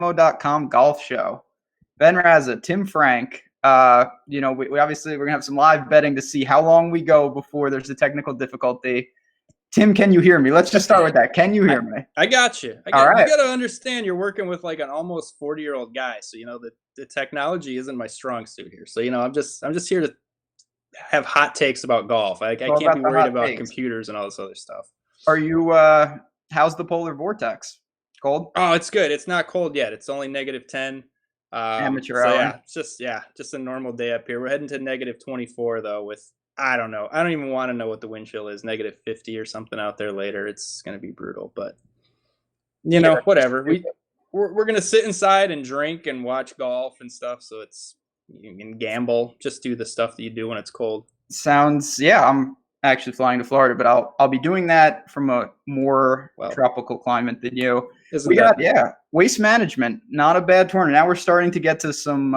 Mo.com golf show. Ben Raza, Tim Frank. We obviously we're gonna have some live betting to see how long we go before there's a technical difficulty. Tim, can you hear me? Let's just start with that. Can you hear me? I got you. All right. You got to understand you're working with like an almost 40-year-old guy. So, the technology isn't my strong suit here. So, I'm just here to have hot takes about golf. I can't be worried about computers and all this other stuff. Are you, how's the polar vortex? Cold? Oh, it's good. It's not cold yet. It's only -10. Amateur hour. Yeah, just a normal day up here. We're heading to -24 though with, I don't know. I don't even want to know what the wind chill is. -50 or something out there later. It's going to be brutal, but whatever. We're going to sit inside and drink and watch golf and stuff. So you can gamble, just do the stuff that you do when it's cold. I'm actually flying to Florida, but I'll be doing that from a more tropical climate than you. Waste Management, not a bad tournament. Now we're starting to get to some,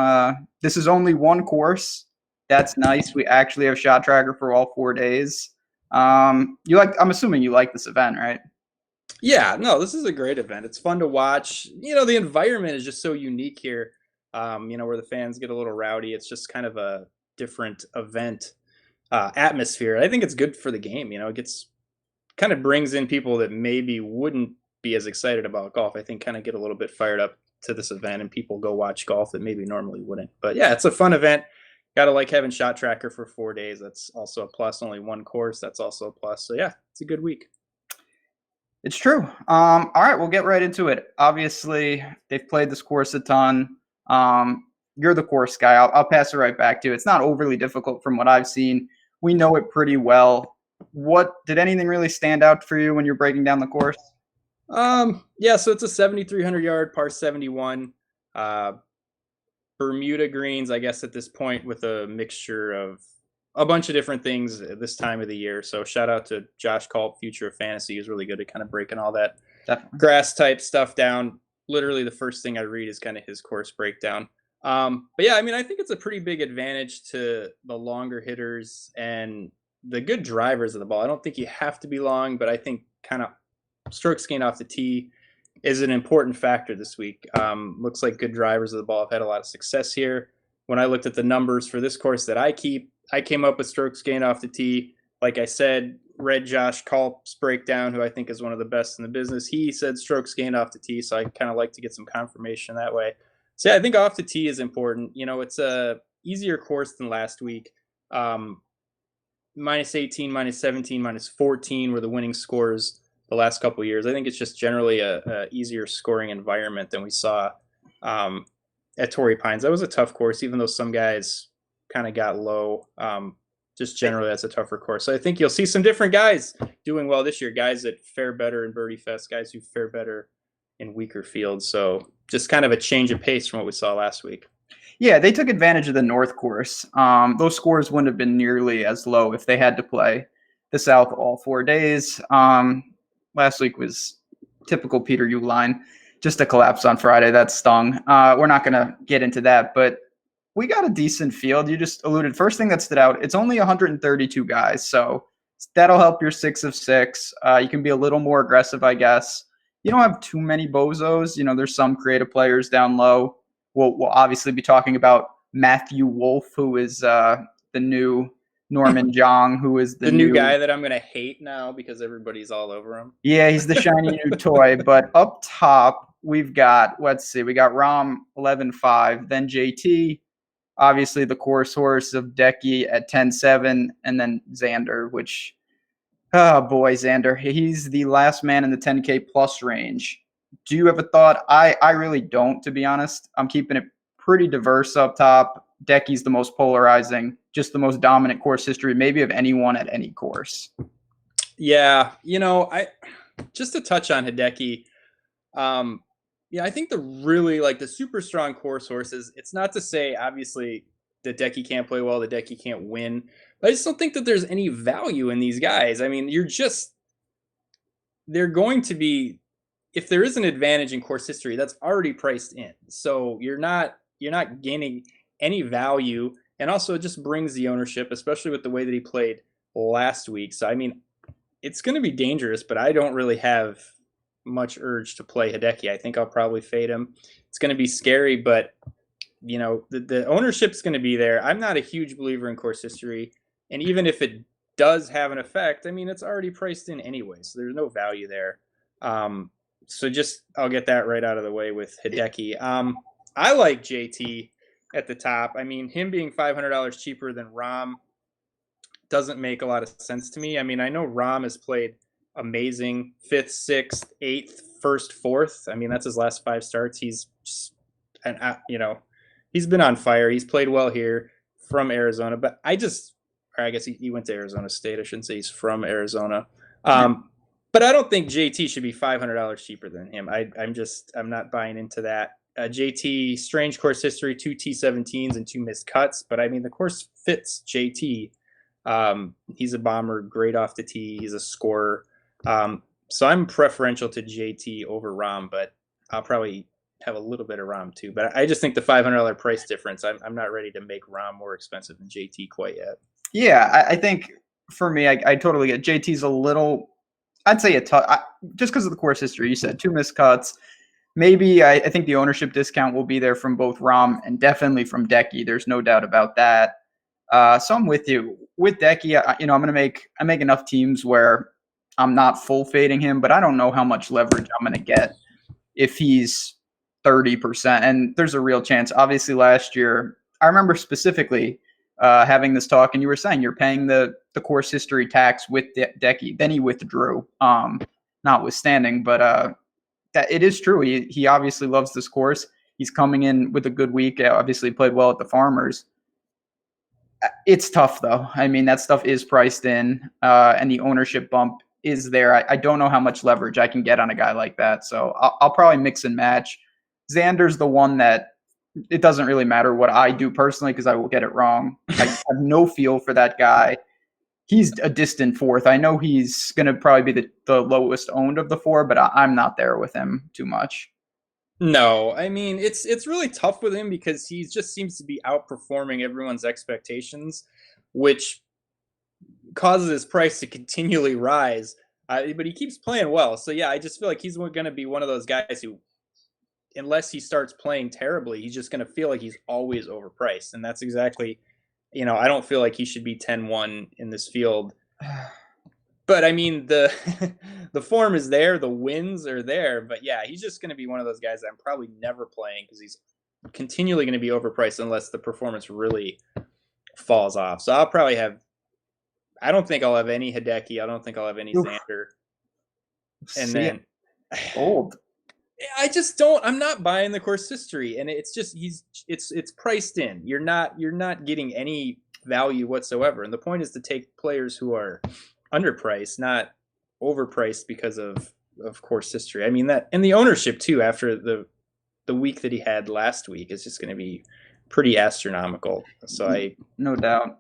this is only one course. That's nice. We actually have shot tracker for all 4 days. I'm assuming you like this event, right? Yeah, no, this is a great event. It's fun to watch. The environment is just so unique here. Where the fans get a little rowdy. It's just kind of a different event atmosphere. I think it's good for the game. It kind of brings in people that maybe wouldn't be as excited about golf. I think kind of get a little bit fired up to this event, and people go watch golf that maybe normally wouldn't. But yeah, it's a fun event. Got to like having shot tracker for 4 days. That's also a plus. Only one course. That's also a plus. So yeah, it's a good week. It's true. All right, we'll get right into it. Obviously, they've played this course a ton. You're the course guy. I'll pass it right back to you. It's not overly difficult from what I've seen. We know it pretty well. Did anything really stand out for you when you're breaking down the course? Yeah, so it's a 7,300 yard par 71. Bermuda greens, I guess, at this point, with a mixture of a bunch of different things this time of the year. So shout out to Josh Culp, Future of Fantasy. He's really good at kind of breaking all that grass type stuff down. Literally the first thing I read is kind of his course breakdown. But yeah, I think it's a pretty big advantage to the longer hitters and the good drivers of the ball. I don't think you have to be long, but I think kind of strokes gained off the tee is an important factor this week. Looks like good drivers of the ball have had a lot of success here. When I looked at the numbers for this course that I keep, I came up with strokes gained off the tee. Like I said, read Josh Culp's breakdown, who I think is one of the best in the business. He said strokes gained off the tee, so I kind of like to get some confirmation that way. So yeah, I think off the tee is important. It's a easier course than last week. -18, -17, -14 were the winning scores the last couple of years. I think it's just generally a easier scoring environment than we saw at Torrey Pines. That was a tough course, even though some guys kind of got low. Just generally, that's a tougher course. So I think you'll see some different guys doing well this year, guys that fare better in Birdie Fest, guys who fare better in weaker fields. So just kind of a change of pace from what we saw last week. Yeah, they took advantage of the North course. Those scores wouldn't have been nearly as low if they had to play the South all 4 days. Last week was typical Peter Uline, just a collapse on Friday. That stung. We're not going to get into that, but we got a decent field. You just alluded. First thing that stood out, it's only 132 guys, so that'll help your 6 of 6. You can be a little more aggressive, I guess. You don't have too many bozos. There's some creative players down low. We'll obviously be talking about Matthew Wolfe, who is the new Norman Jong, who is the new guy that I'm going to hate now because everybody's all over him. Yeah, he's the shiny new toy. But up top, we've got, we got Rom 11-5, then JT, obviously the course horse of Decky at 10-7, and then Xander, which, oh boy, Xander, he's the last man in the 10K plus range. Do you have a thought? I really don't, to be honest. I'm keeping it pretty diverse up top. Decky's the most polarizing, just the most dominant course history, maybe of anyone at any course. Yeah, I just to touch on Hideki, I think the super strong course horses, it's not to say, obviously, that Decky can't play well, that Decky can't win, but I just don't think that there's any value in these guys. They're going to be, if there is an advantage in course history, that's already priced in. So you're not gaining any value, and also it just brings the ownership, especially with the way that he played last week. So it's going to be dangerous, but I don't really have much urge to play Hideki. I think I'll probably fade him. It's going to be scary, but the ownership's going to be there. I'm not a huge believer in course history, and even if it does have an effect, I mean, it's already priced in anyway, so there's no value there. So I'll get that right out of the way with Hideki. I like JT at the top. I mean, him being $500 cheaper than Rahm doesn't make a lot of sense to me. I mean, I know Rahm has played amazing 5th, 6th, 8th, 1st, 4th. I mean, that's his last 5 starts. He's just, he's been on fire. He's played well here from Arizona, but I guess he went to Arizona State. I shouldn't say he's from Arizona. But I don't think JT should be $500 cheaper than him. I'm not buying into that. JT, strange course history, 2 T17s and 2 missed cuts. But I mean, the course fits JT. He's a bomber, great off the tee. He's a scorer. So I'm preferential to JT over Rahm, but I'll probably have a little bit of Rahm too. But I just think the $500 price difference, I'm not ready to make Rahm more expensive than JT quite yet. Yeah, I think for me, I totally get JT's a little, I'd say just because of the course history. You said 2 missed cuts. Maybe I think the ownership discount will be there from both Rahm and definitely from Decky. There's no doubt about that. So I'm with you. With Decky, I make enough teams where I'm not full fading him, but I don't know how much leverage I'm going to get if he's 30%. And there's a real chance. Obviously, last year, I remember specifically having this talk, and you were saying you're paying the course history tax with Decky. Then he withdrew, notwithstanding. But that it is true. He obviously loves this course. He's coming in with a good week. Obviously played well at the Farmers. It's tough, though. I mean, that stuff is priced in, and the ownership bump is there. I don't know how much leverage I can get on a guy like that. So I'll probably mix and match. Xander's the one that it doesn't really matter what I do personally because I will get it wrong. I have no feel for that guy. He's a distant 4th. I know he's going to probably be the lowest owned of the 4, but I'm not there with him too much. No, I mean, it's really tough with him because he just seems to be outperforming everyone's expectations, which causes his price to continually rise. But he keeps playing well. So, yeah, I just feel like he's going to be one of those guys who, unless he starts playing terribly, he's just going to feel like he's always overpriced. And that's exactly, I don't feel like he should be 10-1 in this field. But I mean, the form is there, the wins are there. But yeah, he's just going to be one of those guys that I'm probably never playing because he's continually going to be overpriced unless the performance really falls off. So I'll probably I don't think I'll have any Hideki. I don't think I'll have any Xander. And then old. I just don't. I'm not buying the course history, and it's just it's priced in. You're not getting any value whatsoever. And the point is to take players who are underpriced, not overpriced because of course history. I mean that, and the ownership too. After the week that he had last week is just going to be pretty astronomical. So no doubt.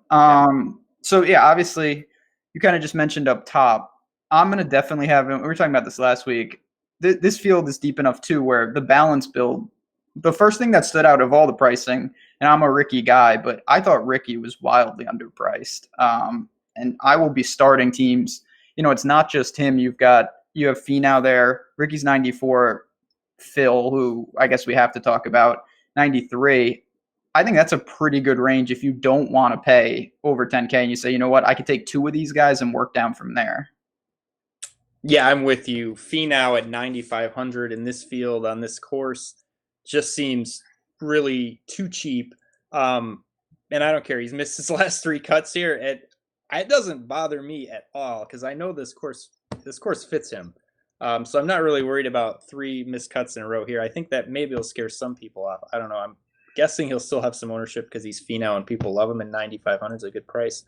So yeah, obviously, you kind of just mentioned up top. I'm going to definitely have him. We were talking about this last week. This field is deep enough too, where the balance build. The first thing that stood out of all the pricing, and I'm a Ricky guy, but I thought Ricky was wildly underpriced. And I will be starting teams. It's not just him. You have Finau there. Ricky's 94. Phil, who I guess we have to talk about, 93. I think that's a pretty good range if you don't want to pay over 10K and you say, you know what, I could take 2 of these guys and work down from there. Yeah, I'm with you. Finau at 9,500 in this field on this course just seems really too cheap. And I don't care. He's missed his last 3 cuts here. It doesn't bother me at all because I know this course fits him. So I'm not really worried about 3 missed cuts in a row here. I think that maybe it'll scare some people off. I don't know. I'm guessing he'll still have some ownership because he's Finau and people love him, and 9,500 is a good price.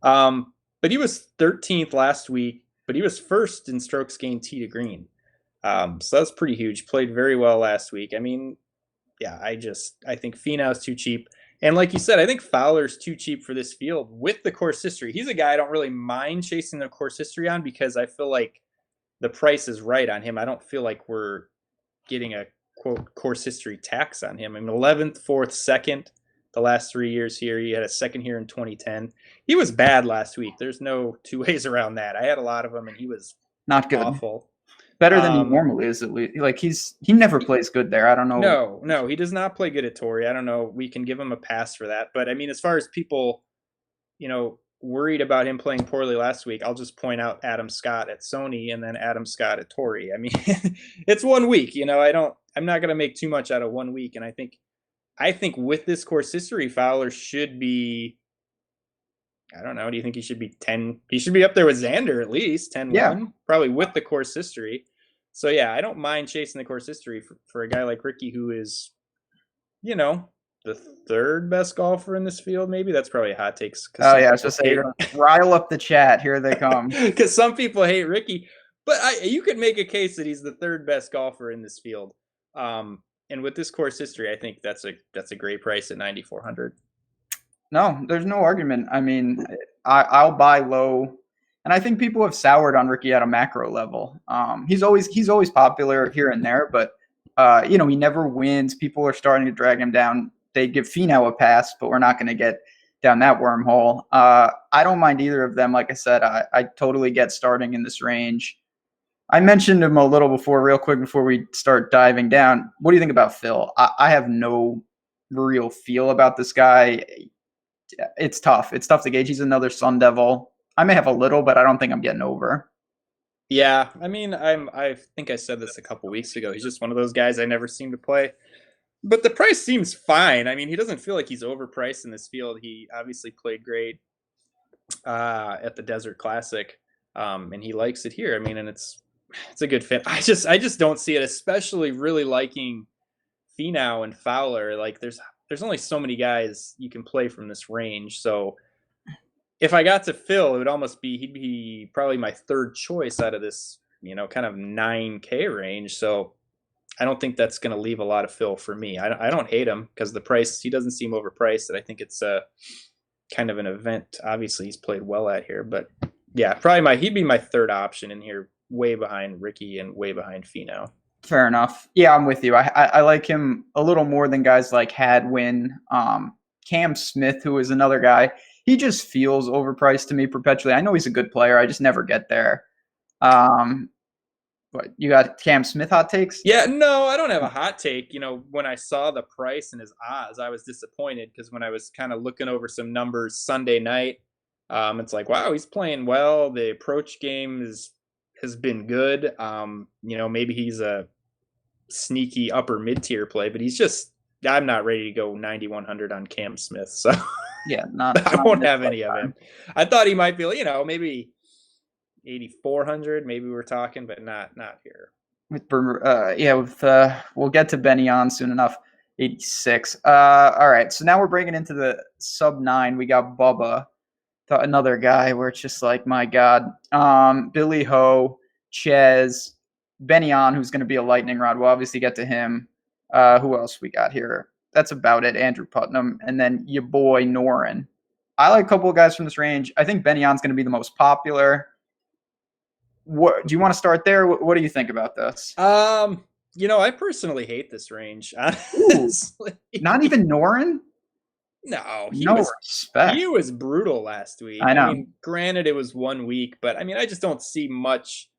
But he was 13th last week, but he was first in strokes gained tee to green. So that's pretty huge. Played very well last week. I mean, yeah, I think Finau's too cheap. And like you said, I think Fowler's too cheap for this field with the course history. He's a guy I don't really mind chasing the course history on because I feel like the price is right on him. I don't feel like we're getting a quote course history tax on him. I mean, 11th, 4th, 2nd the last 3 years here. He had a 2nd here in 2010. He was bad last week. There's no 2 ways around that. I had a lot of him, and he was not good. Awful. Better than he normally is, at least. Like, he never plays good there. I don't know. No, he does not play good at Torrey. I don't know. We can give him a pass for that. But I mean, as far as people, worried about him playing poorly last week, I'll just point out Adam Scott at Sony and then Adam Scott at Torrey. I mean, it's 1 week. I'm not going to make too much out of 1 week. And I think with this course history, Fowler should be, I don't know. Do you think he should be 10? He should be up there with Xander at least 10-1, Yeah. probably with the course history. So yeah, I don't mind chasing the course history for a guy like Ricky, who is, the third best golfer in this field. Maybe that's probably a hot take. Oh yeah, I was just saying, rile up the chat. Here they come. Because some people hate Ricky, but you could make a case that he's the third best golfer in this field. And with this course history, I think that's a great price at 9,400. No, there's no argument. I mean, I'll buy low, and I think people have soured on Ricky at a macro level. He's always popular here and there, but he never wins. People are starting to drag him down. They give Finau a pass, but we're not going to get down that wormhole. I don't mind either of them. Like I said, I totally get starting in this range. I mentioned him a little before, real quick, before we start diving down. What do you think about Phil? I have no real feel about this guy. It's tough. It's tough to gauge. He's another Sun Devil. I may have a little, but I don't think I'm getting over. Yeah, I mean, I think I said this a couple weeks ago. He's just one of those guys I never seem to play. But the price seems fine. I mean, he doesn't feel like he's overpriced in this field. He obviously played great at the Desert Classic, and he likes it here. I mean, and it's a good fit. I just don't see it, especially really liking Finau and Fowler. Like, there's only so many guys you can play from this range. So if I got to Phil, it would almost be, he'd be probably my third choice out of this, kind of 9K range. So I don't think that's going to leave a lot of Phil for me. I don't hate him because the price, he doesn't seem overpriced. And I think it's a kind of an event. Obviously he's played well at here, but yeah, probably he'd be my third option in here, way behind Ricky and way behind Finau. Fair enough. Yeah, I'm with you. I like him a little more than guys like Hadwin, Cam Smith, who is another guy. He just feels overpriced to me perpetually. I know he's a good player. I just never get there. What, you got Cam Smith hot takes? Yeah, no, I don't have a hot take. When I saw the price and his odds, I was disappointed because when I was kind of looking over some numbers Sunday night, it's like, wow, he's playing well. The approach game has been good. Maybe he's a sneaky upper mid-tier play, but I'm not ready to go 9,100 on Cam Smith. So yeah, I won't have any of him. I thought he might be, maybe 8,400, maybe we're talking, but not here. We'll get to Benny on soon enough. 86. All right, so now we're breaking into the sub 9. We got Bubba, another guy where it's just like, my God. Billy Ho, Ches, Benny on, who's going to be a lightning rod. We'll obviously get to him. Who else we got here? That's about it. Andrew Putnam, and then your boy Noren. I like a couple of guys from this range. I think Benny on's going to be the most popular. What do you want to start there? What do you think about this? I personally hate this range. Honestly. Not even Noren? No, respect. He was brutal last week. I know. I mean, granted, it was 1 week, but I mean, I just don't see much.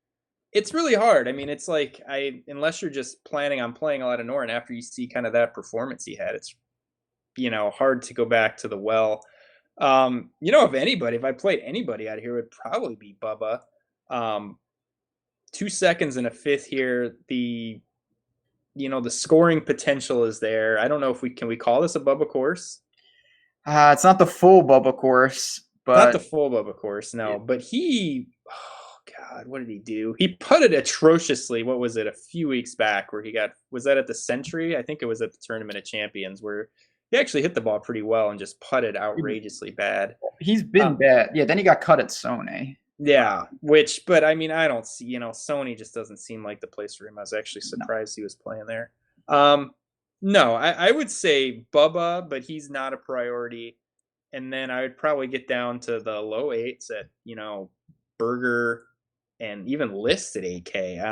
It's really hard. I mean, it's like unless you're just planning on playing a lot of Noren after you see kind of that performance he had, it's hard to go back to the well. If I played anybody out here, it would probably be Bubba. 2 seconds and a fifth here. The scoring potential is there. I don't know if can we call this a Bubba course? It's not the full Bubba course, but not the full Bubba course. No, yeah. But God, what did he do? He putted atrociously. What was it? A few weeks back where was that at the Century? I think it was at the Tournament of Champions where he actually hit the ball pretty well and just putted outrageously bad. He's been bad. Yeah. Then he got cut at Sony. Yeah, but I mean, I don't see, Sony just doesn't seem like the place for him. I was actually surprised he was playing there. No, I would say Bubba, but he's not a priority. And then I would probably get down to the low 8s at, Berger and even List at 8K.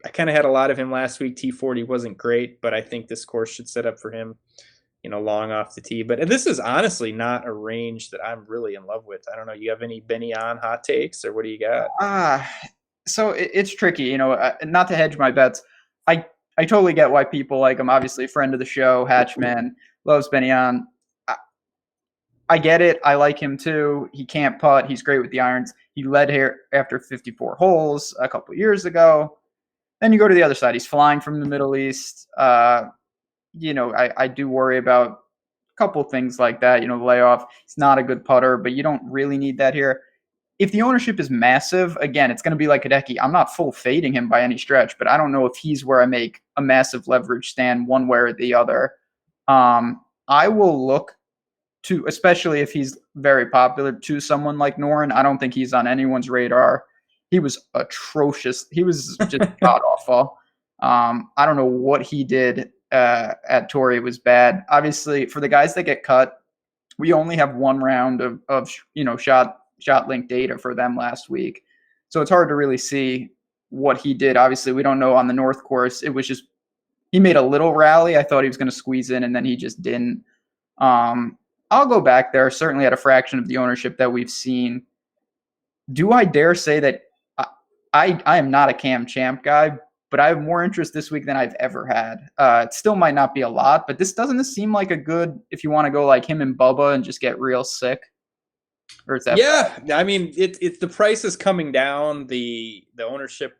I kind of had a lot of him last week. T40 wasn't great, but I think this course should set up for him, long off the tee. But this is honestly not a range that I'm really in love with. I don't know. You have any Benny on hot takes or what do you got? So it's tricky, not to hedge my bets. I totally get why people like him. Obviously, friend of the show, Hatchman, loves Benyon. I get it. I like him too. He can't putt. He's great with the irons. He led here after 54 holes a couple years ago. Then you go to the other side. He's flying from the Middle East. I do worry about a couple things like that. The layoff. He's not a good putter, but you don't really need that here. If the ownership is massive, again, it's going to be like Hideki. I'm not full fading him by any stretch, but I don't know if he's where I make a massive leverage stand one way or the other. I will look to, especially if he's very popular, to someone like Noren. I don't think he's on anyone's radar. He was atrocious. He was just god awful. I don't know what he did at Torrey. It was bad. Obviously, for the guys that get cut, we only have one round of shot link data for them last week. So it's hard to really see what he did. Obviously, we don't know on the North course. It was just, he made a little rally. I thought he was going to squeeze in, and then he just didn't. I'll go back there, certainly at a fraction of the ownership that we've seen. Do I dare say that I am not a Cam Champ guy, but I have more interest this week than I've ever had. It still might not be a lot, but doesn't this seem like a good, if you want to go like him and Bubba and just get real sick? Or is that bad? I mean, it's the price is coming down. The ownership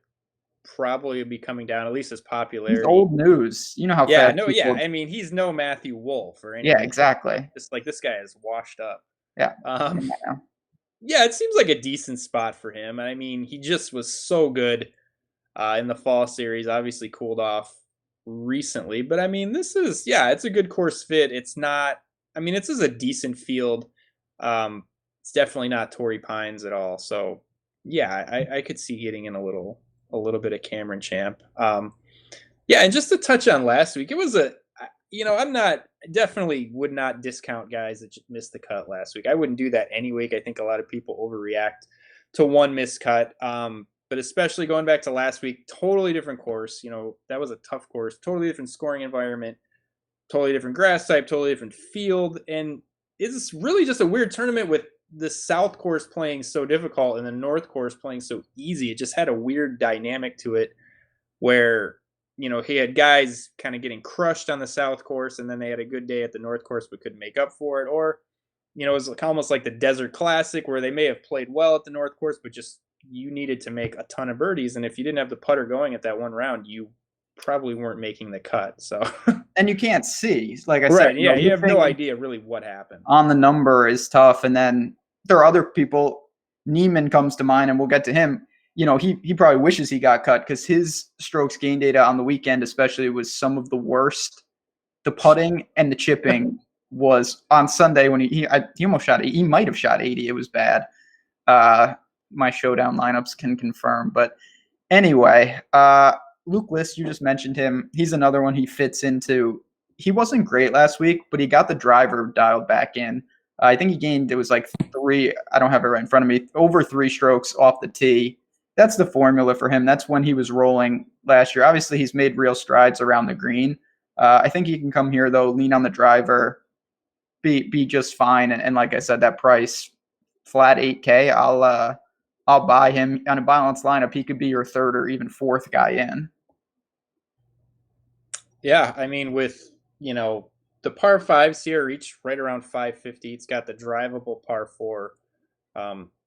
probably will be coming down, at least as popularity. He's old news. You know how fast people... I mean, he's no Matthew Wolfe or anything. Yeah, exactly. Just like this guy is washed up. Yeah. Yeah, it seems like a decent spot for him. I mean, he just was so good in the fall series. Obviously cooled off recently, but I mean, this is, it's a good course fit. It's not, I mean, this is a decent field. It's definitely not Torrey Pines at all. So yeah, I could see getting in a little bit of Cameron Champ. And just to touch on last week, it was definitely would not discount guys that missed the cut last week. I wouldn't do that any week. I think a lot of people overreact to one missed cut. But especially going back to last week, totally different course. That was a tough course, totally different scoring environment, totally different grass type, totally different field. And it's really just a weird tournament with the South course playing so difficult and the North course playing so easy. It just had a weird dynamic to it where, he had guys kind of getting crushed on the South course, and then they had a good day at the North course but couldn't make up for it. Or, it was almost like the Desert Classic where they may have played well at the North course, but just you needed to make a ton of birdies. And if you didn't have the putter going at that one round, you probably weren't making the cut. So, and you can't see, like I said, yeah, you have no idea really what happened. On the number is tough. And then there are other people. Neiman comes to mind, and we'll get to him. He probably wishes he got cut because his strokes gain data on the weekend especially was some of the worst. The putting and the chipping was on Sunday when he almost shot, he might have shot 80. It was bad. My showdown lineups can confirm. But anyway, Luke List, you just mentioned him. He's another one he fits into. He wasn't great last week, but he got the driver dialed back in. I think he gained, it was like 3, I don't have it right in front of me, over 3 strokes off the tee. That's the formula for him. That's when he was rolling last year. Obviously, he's made real strides around the green. I think he can come here, though, lean on the driver, be just fine. And like I said, that price, flat $8K, I'll buy him on a balanced lineup. He could be your 3rd or even 4th guy in. Yeah, I mean, with, the par 5s here reach right around 550. It's got the drivable par 4.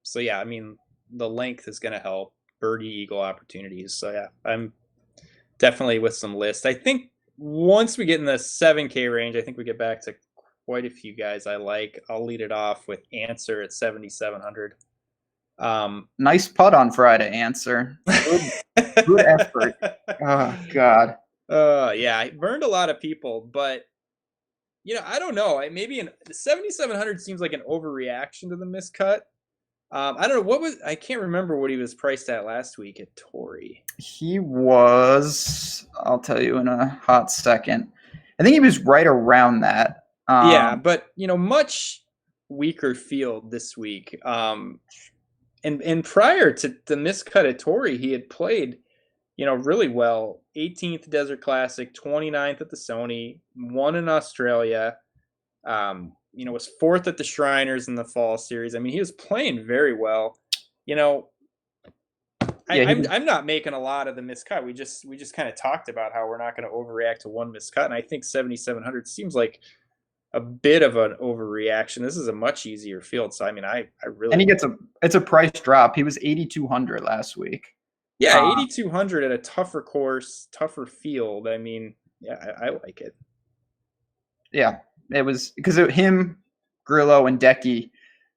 So, yeah, I mean, the length is going to help. Birdie eagle opportunities. So, yeah, I'm definitely with some List. I think once we get in the 7K range, I think we get back to quite a few guys I like. I'll lead it off with Answer at 7,700. Nice putt on Friday, Answer. Good effort. Oh, God. Yeah, I burned a lot of people, but I don't know. Maybe 7,700 seems like an overreaction to the miscut. I don't know I can't remember what he was priced at last week at Torrey. He was, I'll tell you in a hot second. I think he was right around that. Yeah, but much weaker field this week. And prior to the miscut at Torrey, he had played, really well. 18th Desert Classic, 29th at the Sony, won in Australia. Was 4th at the Shriners in the fall series. I mean, he was playing very well. I'm not making a lot of the miscut. We just kind of talked about how we're not going to overreact to one miscut, and I think 7,700 seems like a bit of an overreaction. This is a much easier field, so I mean, I really. And it's a price drop. He was 8,200 llast week. Yeah, 8,200 at a tougher course, tougher field. I mean, yeah, I like it. Yeah, it was because him, Grillo, and Decky,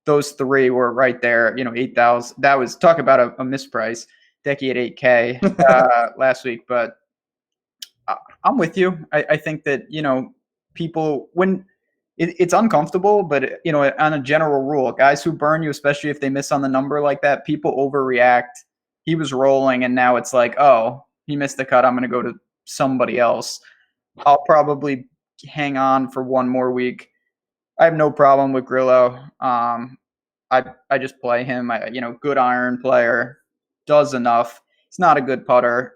those three were right there. 8,000. That was talk about a misprice. Decky at 8K last week, but I'm with you. I think that people when it's uncomfortable, but on a general rule, guys who burn you, especially if they miss on the number like that, people overreact. He was rolling, and now it's like, oh, he missed the cut. I'm going to go to somebody else. I'll probably hang on for one more week. I have no problem with Grillo. I just play him. Good iron player, does enough. He's not a good putter.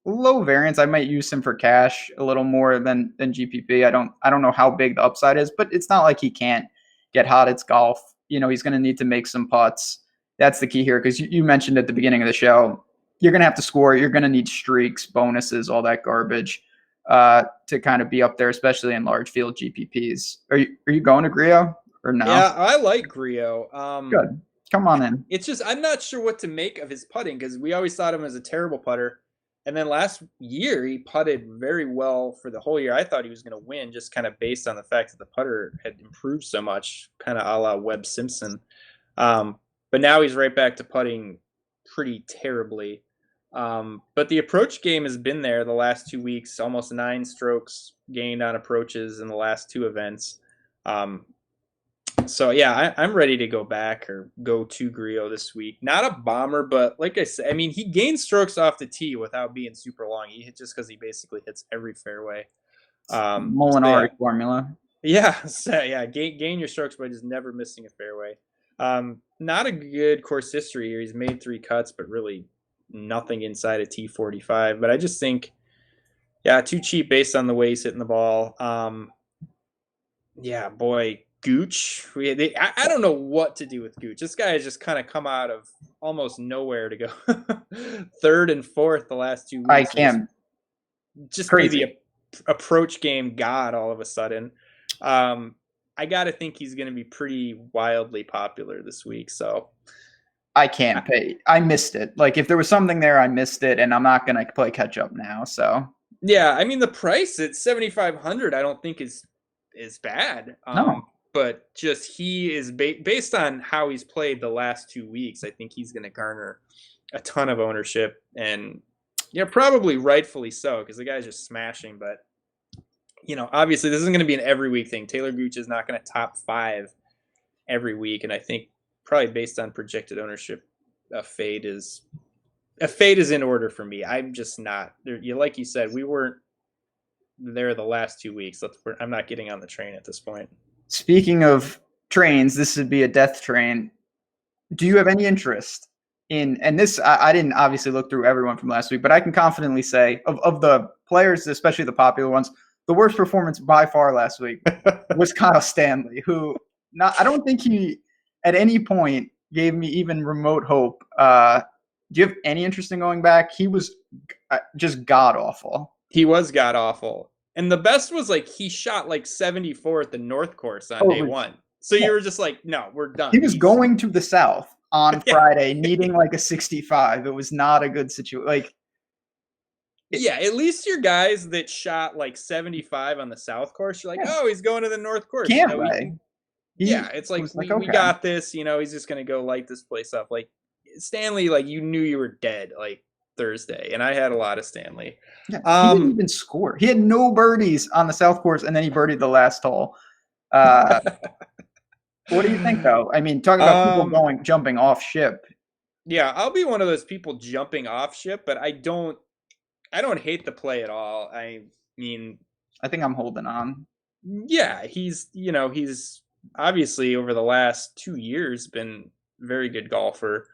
Low variance. I might use him for cash a little more than GPP. I don't know how big the upside is, but it's not like he can't get hot. It's golf. He's going to need to make some putts. That's the key here, because you mentioned at the beginning of the show, you're going to have to score. You're going to need streaks, bonuses, all that garbage to kind of be up there, especially in large field GPPs. Are you going to Grillo or no? Yeah, I like Grillo. Good. Come on in. It's just I'm not sure what to make of his putting, because we always thought of him as a terrible putter. And then last year, he putted very well for the whole year. I thought he was going to win, just kind of based on the fact that the putter had improved so much, kind of a la Webb Simpson. But now he's right back to putting pretty terribly. But the approach game has been there the last 2 weeks, almost 9 strokes gained on approaches in the last 2 events. So yeah, I'm ready to go back or go to Grillo this week. Not a bomber, but like I said, I mean, he gains strokes off the tee without being super long. He hit just because he basically hits every fairway. Molinari formula. Yeah, so yeah, gain your strokes by just never missing a fairway. Not a good course history here. He's made 3 cuts, but really nothing inside a T45. But I just think, yeah, too cheap based on the way he's hitting the ball. Yeah, boy. Gooch. I don't know what to do with Gooch. This guy has just kind of come out of almost nowhere to go 3rd and 4th the last 2 weeks. I can't. Just crazy. Be the approach game god all of a sudden. I got to think he's going to be pretty wildly popular this week. So I can't pay. I missed it. Like, if there was something there, I missed it, and I'm not going to play catch up now. So yeah, I mean, the price at 7,500, I don't think is bad. No. But just he is based on how he's played the last 2 weeks, I think he's going to garner a ton of ownership, and probably rightfully so, because the guy's just smashing. But obviously this isn't going to be an every week thing. Taylor Gooch is not going to top 5 every week, and I think probably based on projected ownership, a fade is in order for me. I'm just not there. Like you said, we weren't there the last 2 weeks. I'm not getting on the train at this point. Speaking of trains, this would be a death train. Do you have any interest in, and this, I didn't obviously look through everyone from last week, but I can confidently say of the players, especially the popular ones, the worst performance by far last week was Kyle Stanley, who I don't think he at any point gave me even remote hope. Do you have any interest in going back? He was just god awful. He was god awful. And the best was he shot 74 at the North Course on day 1. So you were just like, no, we're done. He was going to the South on Friday, needing a 65. It was not a good situation. Yeah, at least your guys that shot 75 on the South Course, you're like, oh, he's going to the North Course. Can't it's we got this. He's just going to go light this place up. Stanley, you knew you were dead Thursday, and I had a lot of Stanley. Yeah, he didn't even score. He had no birdies on the South Course, and then he birdied the last hole. What do you think, though? I mean, talk about people jumping off ship. Yeah, I'll be one of those people jumping off ship, but I don't hate the play at all. I mean, I think I'm holding on. Yeah, he's obviously over the last 2 years been a very good golfer.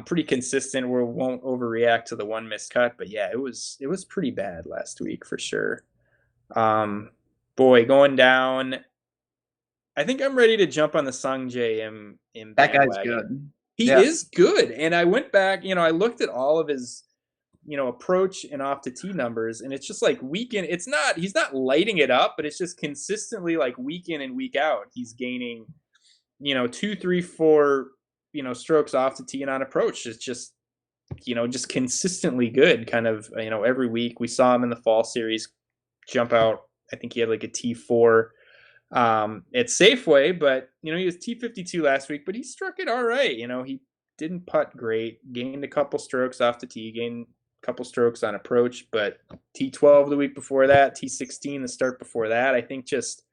Pretty consistent, where won't overreact to the one missed cut, but yeah, it was pretty bad last week for sure. Boy, going down, I think I'm ready to jump on the Sung Jae in that guy's good. He is good. And I went back, I looked at all of his, approach and off the tee numbers, and it's just like week in, he's not lighting it up, but it's just consistently like week in and week out. He's gaining, 2, 3, 4, strokes off the tee and on approach. It's just, just consistently good kind of, every week. We saw him in the fall series jump out. I think he had like a T4 at Safeway, but he was T52 last week, but he struck it all right. He didn't putt great, gained a couple strokes off the tee, gained a couple strokes on approach, but T12 the week before that, T16 the start before that. I think just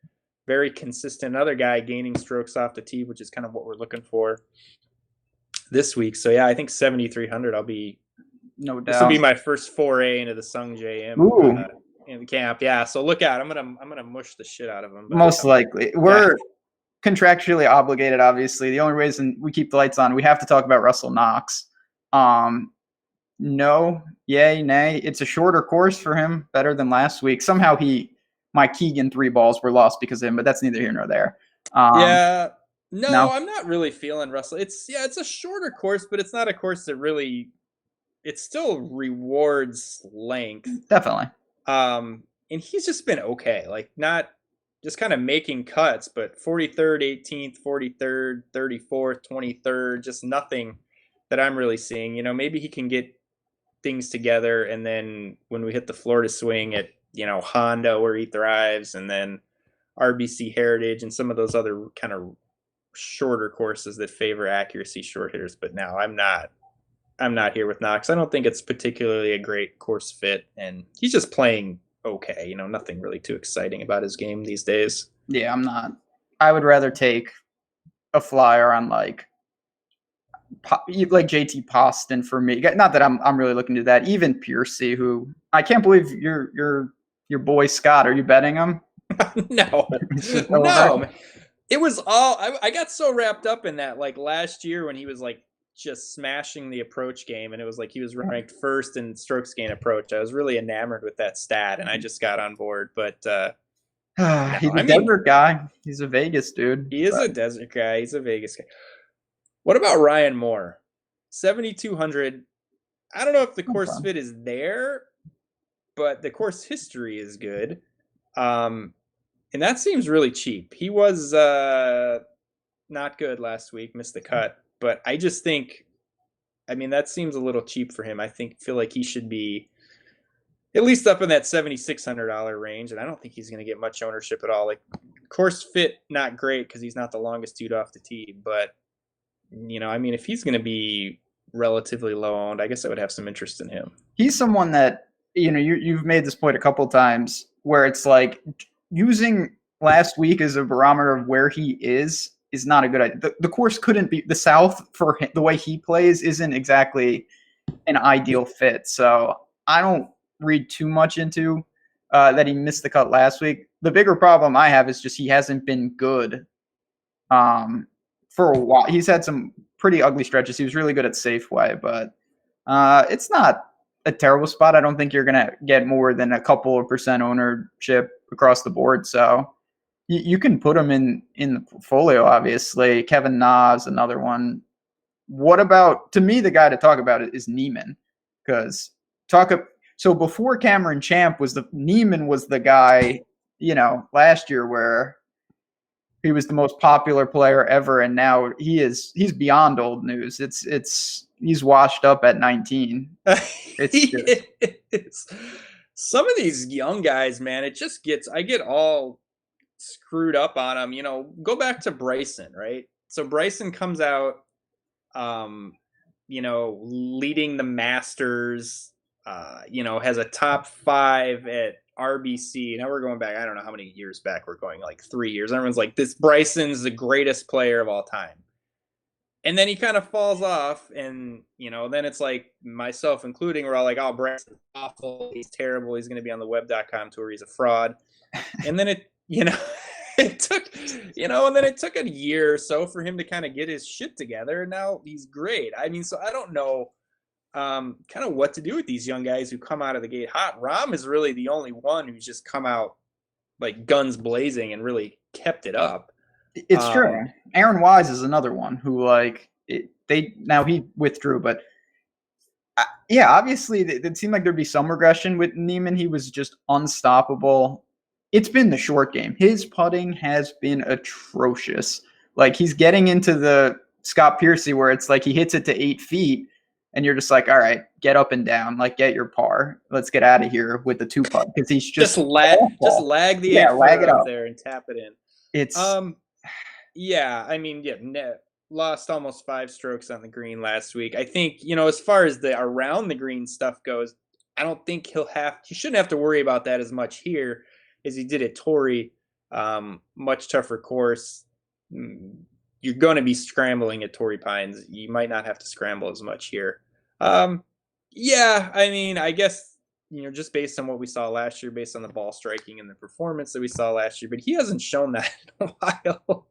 very consistent. Another guy gaining strokes off the tee, which is kind of what we're looking for this week. So yeah, I think 7,300. I'll be no doubt. This will be my first foray into the Sung JM. In the camp, yeah. So look out, I'm gonna mush the shit out of him. Most likely, we're contractually obligated. Obviously, the only reason we keep the lights on, we have to talk about Russell Knox. No, yay, nay. It's a shorter course for him, better than last week. Somehow my Keegan 3 balls were lost because of him, but that's neither here nor there. No, I'm not really feeling Russell. It's a shorter course, but it's not a course that really. It still rewards length. Definitely. And he's just been okay, like not just kind of making cuts, but 43rd, 18th, 43rd, 34th, 23rd, just nothing that I'm really seeing. Maybe he can get things together, and then when we hit the Florida swing at, Honda where he thrives, and then RBC Heritage and some of those other kind of shorter courses that favor accuracy short hitters. But now I'm not here with Knox. I don't think it's particularly a great course fit, and he's just playing okay. Nothing really too exciting about his game these days. Yeah, I'm not. I would rather take a flyer on like JT Poston for me. Not that I'm really looking to that. Even Piercy, who I can't believe your boy Scott. Are you betting him? No, no. It was all I got so wrapped up in that, like last year when he was like just smashing the approach game, and it was like he was ranked first in strokes gain approach. I was really enamored with that stat, and I just got on board. But he's a desert guy. He's a Vegas dude. He is a desert guy. He's a Vegas guy. What about Ryan Moore? 7,200. I don't know if the course fit is there, but the course history is good. And that seems really cheap. He was not good last week, missed the cut. But I just think, that seems a little cheap for him. Feel like he should be at least up in that $7,600 range, and I don't think he's going to get much ownership at all. Like, course fit, not great because he's not the longest dude off the tee. But, if he's going to be relatively low owned, I guess I would have some interest in him. He's someone that, you've made this point a couple times where it's like using last week as a barometer of where he is not a good idea. The course couldn't be the South for him, the way he plays isn't exactly an ideal fit. So I don't read too much into that he missed the cut last week. The bigger problem I have is just he hasn't been good for a while. He's had some pretty ugly stretches. He was really good at Safeway, but it's not a terrible spot. I don't think you're going to get more than a couple of percent ownership across the board. So you can put him in the portfolio, obviously. Kevin Na's another one. What about, to me, the guy to talk about is Neiman, because so before Cameron Champ Neiman was the guy, last year where he was the most popular player ever, and now he's beyond old news. He's washed up at 19. Some of these young guys, man, I get all screwed up on them. Go back to Bryson, right? So Bryson comes out, leading the Masters, has a top 5 at RBC. Now we're going back, I don't know how many years back we're going, like 3 years. Everyone's like, this Bryson's the greatest player of all time. And then he kind of falls off, and, then it's like, myself including, we're all like, oh, Bryson's awful, he's terrible, he's going to be on the web.com tour, he's a fraud. And then it took a year or so for him to kind of get his shit together, and now he's great. So I don't know kind of what to do with these young guys who come out of the gate hot. Rahm is really the only one who's just come out like guns blazing and really kept it up. It's true. Aaron Wise is another one who they he withdrew, but yeah, obviously it seemed like there'd be some regression with Niemann. He was just unstoppable. It's been the short game. His putting has been atrocious. Like, he's getting into the Scott Piercy where it's like he hits it to 8 feet and you're just like, all right, get up and down, like get your par. Let's get out of here with the 2-putt because he's just lag the 8 lag it up there and tap it in. It's yeah, I mean, lost almost 5 strokes on the green last week. I think, as far as the around the green stuff goes, I don't think he shouldn't have to worry about that as much here as he did at Torrey. Much tougher course. You're going to be scrambling at Torrey Pines. You might not have to scramble as much here. Yeah, I mean, I guess, just based on what we saw last year, based on the ball striking and the performance that we saw last year, but he hasn't shown that in a while.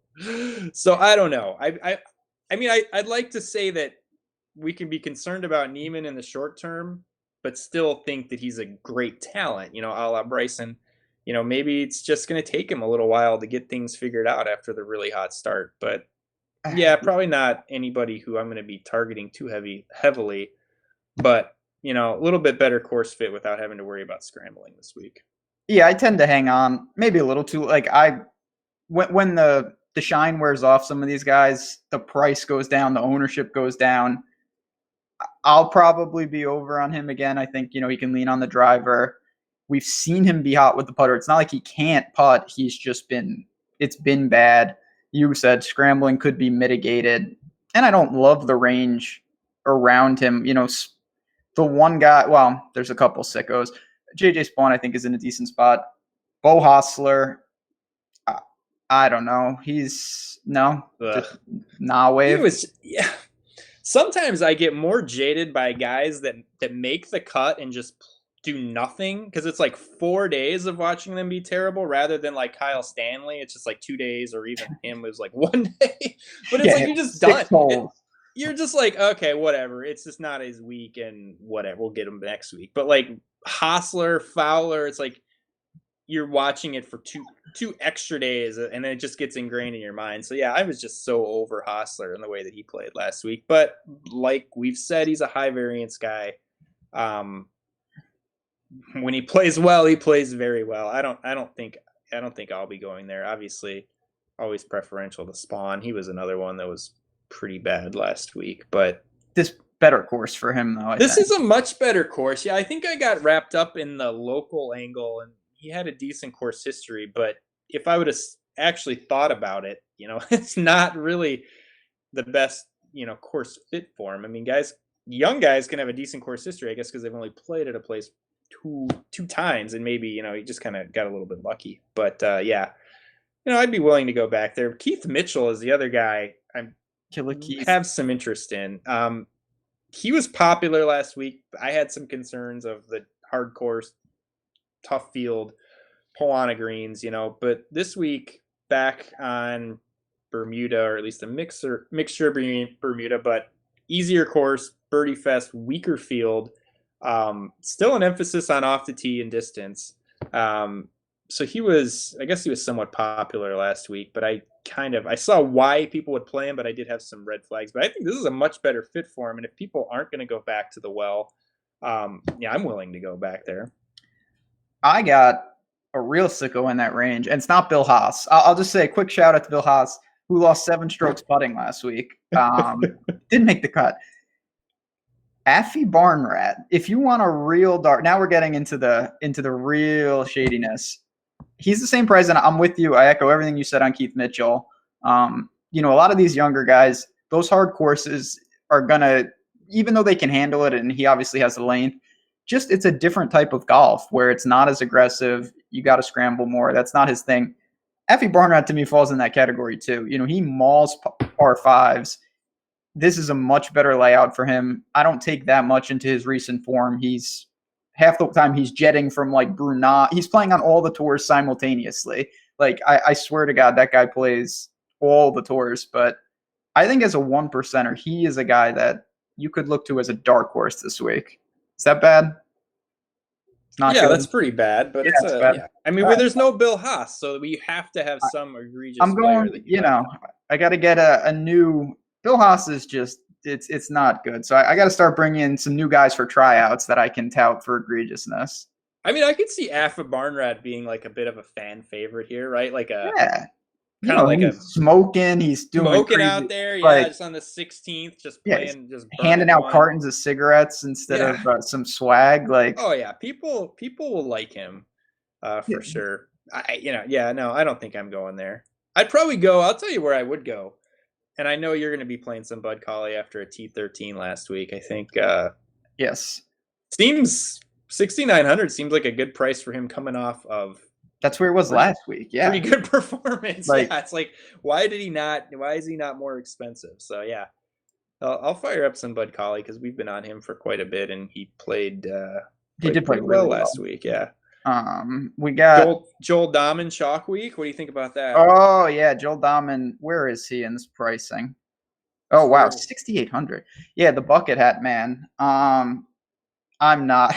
So I don't know. I mean, I'd like to say that we can be concerned about Niemann in the short term, but still think that he's a great talent, a la Bryson. Maybe it's just going to take him a little while to get things figured out after the really hot start. But yeah, probably not anybody who I'm going to be targeting too heavily, but a little bit better course fit without having to worry about scrambling this week. Yeah, I tend to hang on maybe a little too, like when the shine wears off some of these guys, the price goes down, the ownership goes down. I'll probably be over on him again. I think, he can lean on the driver. We've seen him be hot with the putter. It's not like he can't putt. It's been bad. You said scrambling could be mitigated. And I don't love the range around him. The one guy, well, there's a couple sickos. JJ Spawn, I think, is in a decent spot. Bo Hostler, I don't know. He's just wave. Sometimes I get more jaded by guys that make the cut and just do nothing because it's like 4 days of watching them be terrible rather than like Kyle Stanley. It's just like 2 days, or even him was like 1 day. But it's like you're just done. You're just like, okay, whatever. It's just not his week and whatever. We'll get him next week. But like Hostler, Fowler, it's like you're watching it for two extra days and then it just gets ingrained in your mind. So yeah, I was just so over Hostler in the way that he played last week. But like we've said, he's a high variance guy. When he plays well, he plays very well. I don't think I'll be going there. Obviously, always preferential to Spawn. He was another one that was pretty bad last week, but this better course for him though. This is a much better course. Yeah, I think I got wrapped up in the local angle, and he had a decent course history. But if I would have actually thought about it, it's not really the best, course fit for him. I mean, young guys can have a decent course history, I guess, because they've only played at a place two times, and maybe he just kind of got a little bit lucky. But yeah, I'd be willing to go back there. Keith Mitchell is the other guy I have some interest in. He was popular last week. I had some concerns of the hard course, tough field, Poana greens, but this week back on Bermuda, or at least a mixture of Bermuda, but easier course, birdie fest, weaker field. Still an emphasis on off the tee and distance. So I guess he was somewhat popular last week, but I saw why people would play him, but I did have some red flags. But I think this is a much better fit for him. And if people aren't going to go back to the well, yeah, I'm willing to go back there. I got a real sicko in that range, and it's not Bill Haas. I'll just say a quick shout out to Bill Haas, who lost 7 strokes putting last week. Didn't make the cut. Affy Barnrat, if you want a real dark, now we're getting into the real shadiness. He's the same price, and I'm with you. I echo everything you said on Keith Mitchell. A lot of these younger guys, those hard courses are gonna, even though they can handle it, and he obviously has the length, it's a different type of golf where it's not as aggressive. You got to scramble more. That's not his thing. Affy Barnrat to me falls in that category too. He mauls par fives. This is a much better layout for him. I don't take that much into his recent form. He's half the time he's jetting from like Brunei. He's playing on all the tours simultaneously. Like I swear to God, that guy plays all the tours. But I think as a 1%er, he is a guy that you could look to as a dark horse this week. Is that bad? Not good. That's pretty bad. But it's bad. Yeah. I mean, there's no Bill Haas, so we have to have some egregious. I'm going. I got to get a new. Bill Haas is just it's not good. So I got to start bringing in some new guys for tryouts that I can tout for egregiousness. I mean, I could see Afa Barnrat being like a bit of a fan favorite here, right? Like kind of like he's smoking. He's doing smoking crazy, out there, like, just on the 16th, just yeah, playing, just handing out one. cartons of cigarettes instead of some swag. Like, oh yeah, people will like him for sure. I don't think I'm going there. I'd probably go. I'll tell you where I would go, and I know you're going to be playing some Bud Colley after a T13 last week. I think. Yes. Seems 6,900 seems like a good price for him coming off of. That's where it was last week. Yeah. Pretty good performance. It's like, why is he not more expensive? So yeah, I'll fire up some Bud Colley because we've been on him for quite a bit, and he played. He did play really well last week. Yeah. We got Joel Dahman Chalk Week. What do you think about that? Oh yeah, Joel Dahman. Where is he in this pricing? Oh wow, 6,800. Yeah, the bucket hat man. I'm not.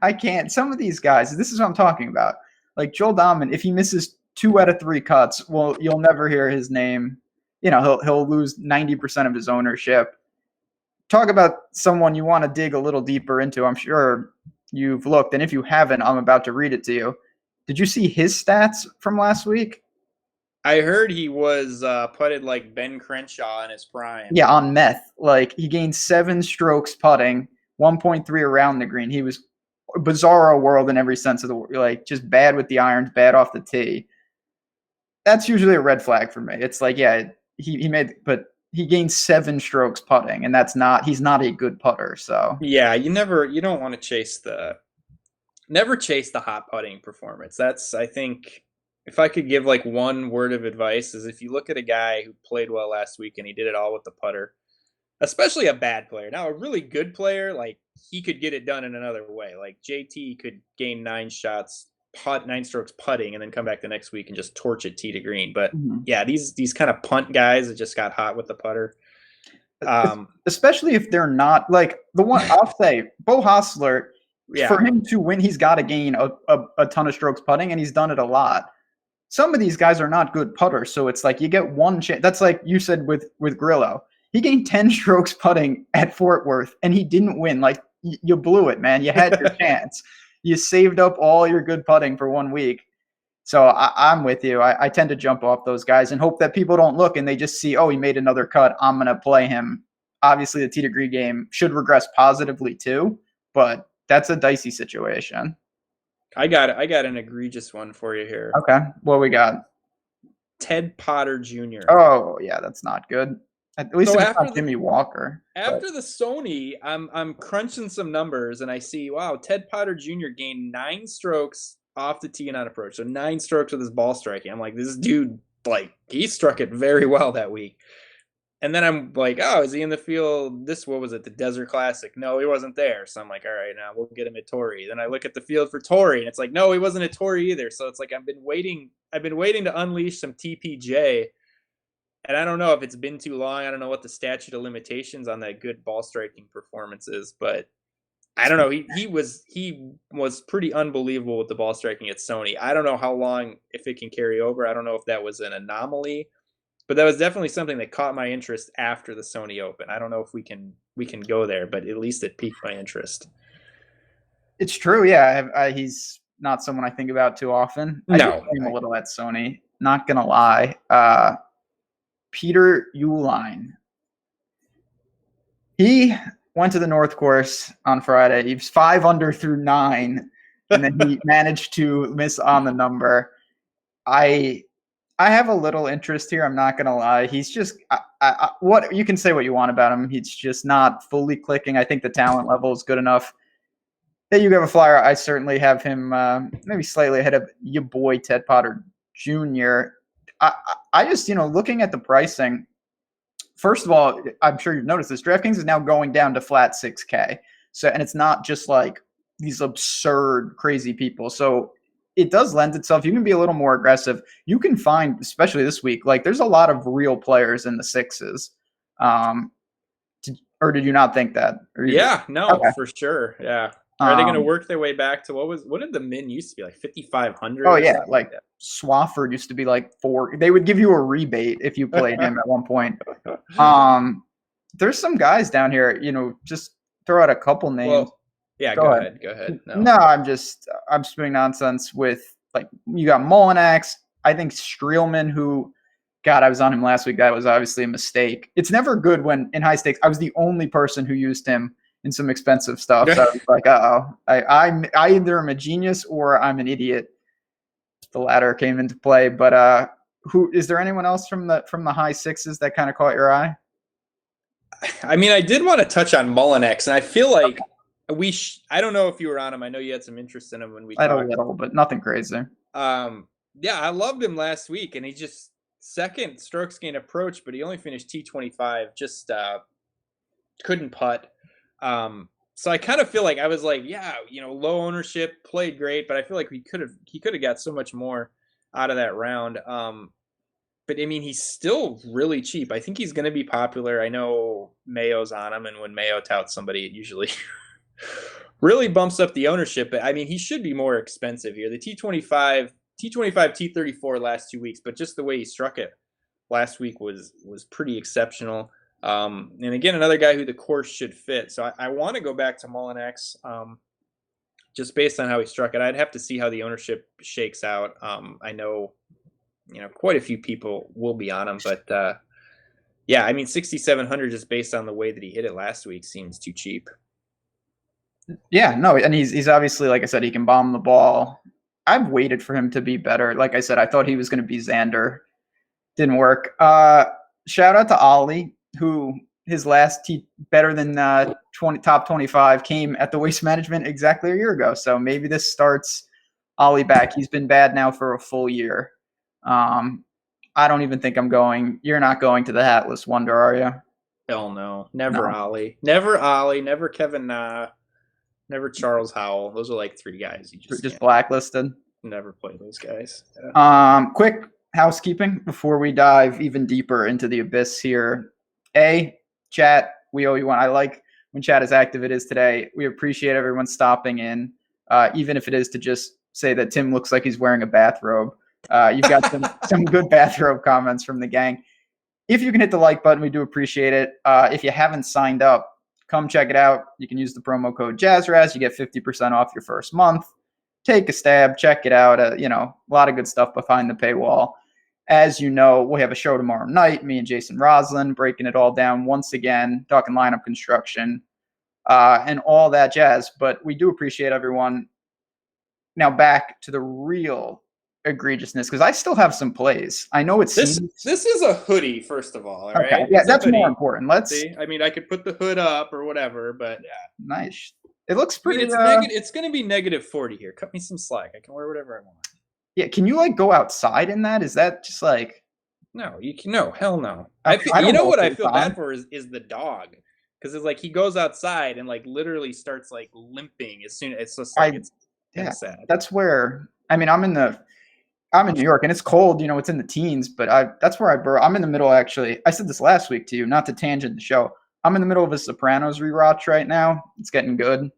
I can't. Some of these guys. This is what I'm talking about. Like Joel Dahman, if he misses 2 out of 3 cuts, well, you'll never hear his name. He'll lose 90% of his ownership. Talk about someone you want to dig a little deeper into. I'm sure you've looked, and if you haven't, I'm about to read it to you. Did you see his stats from last week? I heard he was putted like Ben Crenshaw in his prime. Yeah, on meth. Like, he gained 7 strokes putting, 1.3 around the green. He was a bizarro world in every sense of the word. Like, just bad with the irons, bad off the tee. That's usually a red flag for me. It's like, yeah, but he gained 7 strokes putting, and he's not a good putter. So yeah, you don't want to chase the hot putting performance. That's, I think, if I could give like one word of advice, is if you look at a guy who played well last week and he did it all with the putter, especially a bad player. Now, a really good player, like, he could get it done in another way. Like JT could gain 9 strokes putting, and then come back the next week and just torch it tee to green. But yeah, these kind of punt guys that just got hot with the putter. Especially if they're not, like, the one I'll say, Bo Hostler, for him to win, he's got to gain a ton of strokes putting, and he's done it a lot. Some of these guys are not good putters, so it's like you get one chance. That's like you said with Grillo. He gained 10 strokes putting at Fort Worth, and he didn't win. Like, you blew it, man. You had your chance. You saved up all your good putting for 1 week. So I'm with you. I tend to jump off those guys and hope that people don't look and they just see, oh, he made another cut, I'm going to play him. Obviously, the T-degree game should regress positively too, but that's a dicey situation. I got an egregious one for you here. Okay, what we got? Ted Potter Jr. Oh, yeah, that's not good. At least it's not Jimmy Walker. After the Sony, I'm crunching some numbers, and I see, wow, Ted Potter Jr. gained 9 strokes off the tee and on approach. So 9 strokes with his ball striking. I'm like, this dude, like, he struck it very well that week. And then I'm like, oh, is he in the field? What was it, the Desert Classic? No, he wasn't there. So I'm like, all right, now we'll get him at Torrey. Then I look at the field for Torrey, and it's like, no, he wasn't at Torrey either. So it's like I've been waiting to unleash some TPJ. And I don't know if it's been too long. I don't know what the statute of limitations on that good ball striking performance is, but I don't know. He was pretty unbelievable with the ball striking at Sony. I don't know how long, if it can carry over. I don't know if that was an anomaly, but that was definitely something that caught my interest after the Sony Open. I don't know if we can go there, but at least it piqued my interest. It's true. Yeah. He's not someone I think about too often. No. I do him a little at Sony. Not going to lie. Peter Uline. He went to the North Course on Friday. He was 5 under through 9, and then he managed to miss on the number. I have a little interest here. I'm not gonna lie. He's just what you can say what you want about him. He's just not fully clicking. I think the talent level is good enough that you have a flyer. I certainly have him maybe slightly ahead of your boy Ted Potter Jr. I just, looking at the pricing, first of all, I'm sure you've noticed this. DraftKings is now going down to flat 6K. So, and it's not just like these absurd, crazy people. So it does lend itself. You can be a little more aggressive. You can find, especially this week, like there's a lot of real players in the 6s. Or did you not think that? Yeah, no, okay. For sure. Yeah. Are they going to work their way back to what did the min used to be, like 5,500? Oh yeah, like Swafford used to be like 4. They would give you a rebate if you played him at one point. there's some guys down here, just throw out a couple names. Well, yeah, go ahead. Go ahead. No, I'm spewing nonsense with, like, you got Mollinax. I think Streelman, who, God, I was on him last week. That was obviously a mistake. It's never good when in high stakes. I was the only person who used him in some expensive stuff. So I was like, I either am a genius or I'm an idiot. The latter came into play. But who is there? Anyone else from the high sixes that kind of caught your eye? I mean, I did want to touch on Mollinax, and I feel like I don't know if you were on him. I know you had some interest in him when we talked. I had a little, but nothing crazy. Yeah, I loved him last week, and he just second strokes gain approach, but he only finished T25. Just couldn't putt. So I kind of feel like I was like, yeah, low ownership, played great, but I feel like he could have got so much more out of that round. But I mean, he's still really cheap. I think he's going to be popular. I know Mayo's on him, and when Mayo touts somebody, it usually really bumps up the ownership. But I mean, he should be more expensive here. The T25, T34 last 2 weeks, but just the way he struck it last week was pretty exceptional. And again, another guy who the course should fit. So I want to go back to Mollinax, just based on how he struck it. I'd have to see how the ownership shakes out. I know, quite a few people will be on him, but yeah, I mean, 6,700 just based on the way that he hit it last week seems too cheap. Yeah, no, and he's obviously, like I said, he can bomb the ball. I've waited for him to be better. Like I said, I thought he was going to be Xander. Didn't work. Shout out to Ollie, who his last better than top 25 came at the Waste Management exactly a year ago. So maybe this starts Ollie back. He's been bad now for a full year. I don't even think I'm going. You're not going to the Hatless Wonder, are you? Hell no. Never Ollie. Never Ollie. Never Kevin Na. Never Charles Howell. Those are like three guys you just blacklisted. Never play those guys. Yeah. Quick housekeeping before we dive even deeper into the abyss here. Chat, we owe you one. I like when chat is active. It is today. We appreciate everyone stopping in, even if it is to just say that Tim looks like he's wearing a bathrobe. You've got some good bathrobe comments from the gang. If you can hit the like button, we do appreciate it. If you haven't signed up, come check it out. You can use the promo code JazzRaz. You get 50% off your first month. Take a stab. Check it out. A lot of good stuff behind the paywall. As you know, we have a show tomorrow night. Me and Jason Roslin breaking it all down once again, talking lineup construction and all that jazz. But we do appreciate everyone. Now back to the real egregiousness, because I still have some plays. I know this is a hoodie, first of all right? Okay. Yeah, that's more important. Let's see. I mean, I could put the hood up or whatever, but yeah. Nice. It looks pretty. It's going to be -40 here. Cut me some slack. I can wear whatever I want. Yeah, can you go outside in that? Is that just like? No, you can. No, hell no. I what I feel bad for is the dog, because it's like he goes outside and literally starts limping as soon as it's just it's sad. That's where I'm in New York and it's cold. It's in the teens, but that's where I burrow. I'm in the middle. Actually, I said this last week to you, not to tangent the show. I'm in the middle of a Sopranos rewatch right now. It's getting good.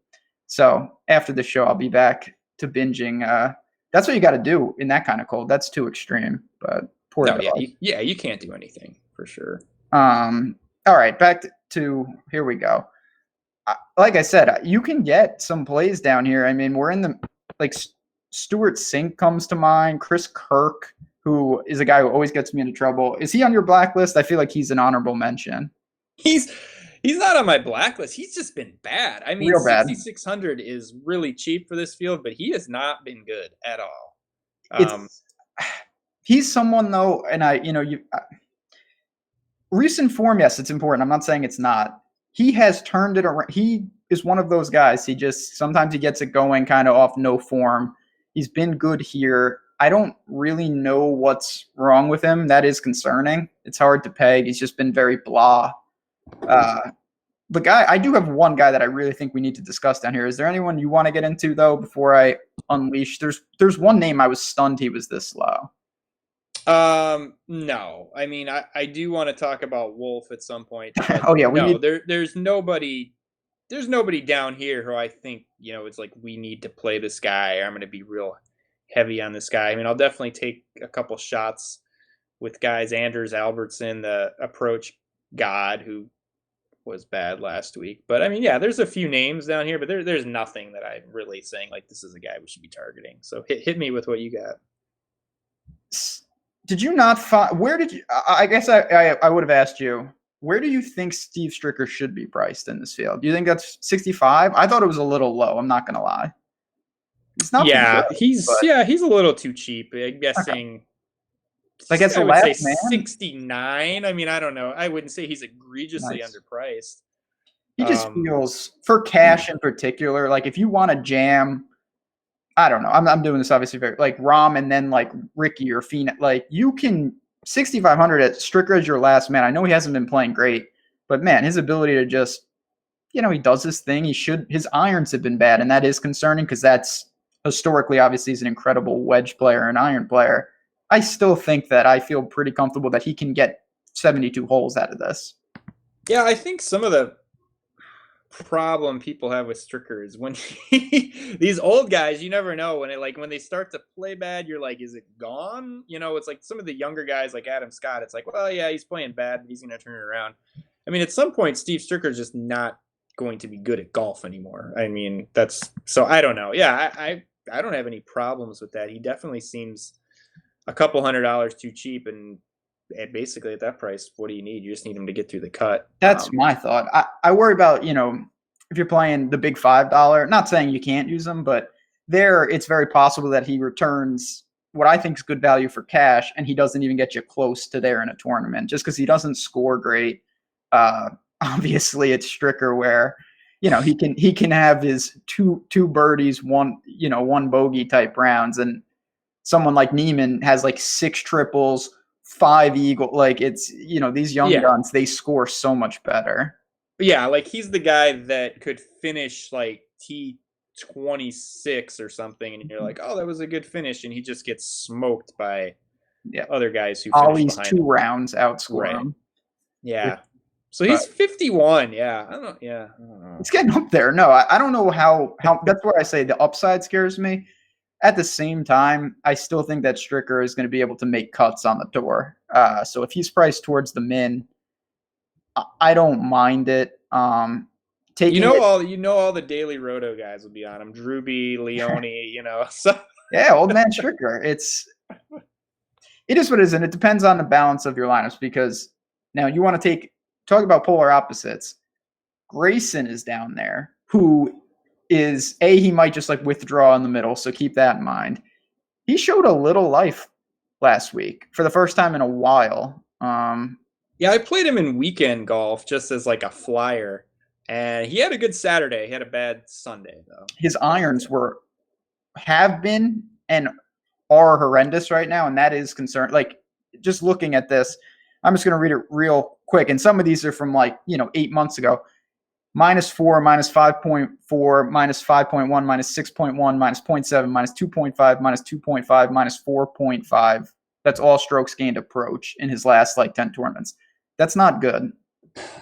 So after the show, I'll be back to binging. That's what you got to do in that kind of cold. That's too extreme. But poor dog. You can't do anything for sure. All right, back to here we go. Like I said, you can get some plays down here. I mean, we're in the Stuart Sink comes to mind. Chris Kirk, who is a guy who always gets me into trouble. Is he on your blacklist? I feel like he's an honorable mention. He's not on my blacklist. He's just been bad. I mean, 6,600 is really cheap for this field, but he has not been good at all. He's someone though, and recent form, yes, it's important. I'm not saying it's not. He has turned it around. He is one of those guys. Sometimes he gets it going kind of off no form. He's been good here. I don't really know what's wrong with him. That is concerning. It's hard to peg. He's just been very blah. The guy, I do have one guy that I really think we need to discuss down here. Is there anyone you want to get into though before I unleash? There's one name I was stunned he was this low. No. I mean, I do want to talk about Wolfe at some point. Oh yeah, there's nobody down here who I think, it's like we need to play this guy. I'm going to be real heavy on this guy. I mean, I'll definitely take a couple shots with guys, Anders Albertson, the approach god, who was bad last week. But I mean, yeah, there's a few names down here, but there's nothing that I'm really saying like this is a guy we should be targeting. So hit me with what you got. Did you not find where did you? I guess I would have asked you, where do you think Steve Stricker should be priced in this field? Do you think that's 65? I thought it was a little low. I'm not gonna lie. It's not. Yeah, good, he's a little too cheap. I'm guessing. Okay. Like it's the last man. 69. I mean, I don't know. I wouldn't say he's egregiously underpriced. He just feels, for cash in particular, like if you want to jam, I don't know. I'm doing this obviously very like Rom and then like Ricky or Phoenix. Like you can 6,500 at Stricker as your last man. I know he hasn't been playing great, but man, his ability to just, he does his thing. His irons have been bad, and that is concerning because that's historically, obviously, he's an incredible wedge player and iron player. I still think that I feel pretty comfortable that he can get 72 holes out of this. Yeah, I think some of the problem people have with Stricker is when these old guys, you never know when they start to play bad, you're like, is it gone? It's like some of the younger guys like Adam Scott. It's like, well, yeah, he's playing bad, but he's going to turn it around. I mean, at some point, Steve Stricker is just not going to be good at golf anymore. I mean, so I don't know. Yeah, I don't have any problems with that. He definitely seems a couple $100 too cheap, and basically at that price, what do you need? You just need him to get through the cut. That's my thought. I worry about, if you're playing the big $5, not saying you can't use them, but it's very possible that he returns what I think is good value for cash, and he doesn't even get you close to there in a tournament just because he doesn't score great. Obviously it's Stricker where, he can have his two birdies, one bogey type rounds, and someone like Neiman has like 6 triples, 5 eagle. Like it's, these young guns, they score so much better. Yeah, like he's the guy that could finish like T26 or something, and you're like, oh, that was a good finish, and he just gets smoked by other guys who Ollie's 2 rounds outscore him. Yeah. So he's 51. Yeah. I don't know. It's getting up there. No, I don't know how that's where I say the upside scares me. At the same time, I still think that Stricker is going to be able to make cuts on the tour. So if he's priced towards the min, I don't mind it. All the daily roto guys will be on him. Drewby, Leone, So yeah, old man Stricker. It is what it is, and it depends on the balance of your lineups because now you want to talk about polar opposites. Grayson is down there, who is he might just like withdraw in the middle, so keep that in mind. He showed a little life last week for the first time in a while. Yeah, I played him in weekend golf just as like a flyer, and he had a good Saturday. He had a bad Sunday though. His irons have been and are horrendous right now, and that is concerned. Like just looking at this, I'm just going to read it real quick, and some of these are from 8 months ago. -4, -5.4, -5.1, -6.1, -0.7, -2.5, -2.5, -4.5. That's all strokes gained approach in his last 10 tournaments. That's not good.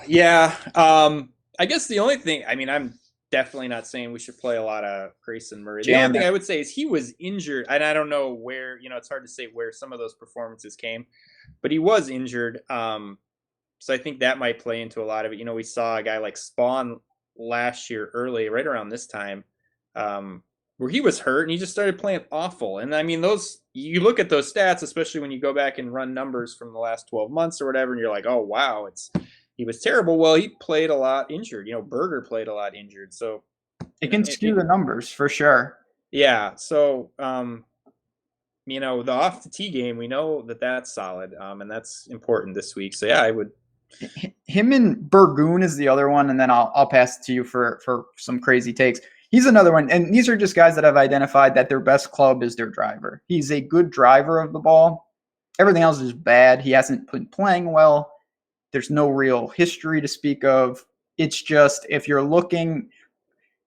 Yeah. I guess the only thing, I'm definitely not saying we should play a lot of Grayson Murray. The only thing I would say is he was injured, and I don't know where, it's hard to say where some of those performances came, but he was injured. So I think that might play into a lot of it. We saw a guy like Spawn last year early, right around this time, where he was hurt and he just started playing awful. And you look at those stats, especially when you go back and run numbers from the last 12 months or whatever, and you're like, oh, wow, he was terrible. Well, he played a lot injured. Berger played a lot injured. So it can skew the numbers for sure. Yeah. So, the off the tee game, we know that's solid. And that's important this week. So yeah, I would. Him and Burgoon is the other one, and then I'll pass it to you for some crazy takes. He's another one, and these are just guys that I've identified that their best club is their driver. He's a good driver of the ball. Everything else is bad. He hasn't been playing well. There's no real history to speak of. It's just if you're looking,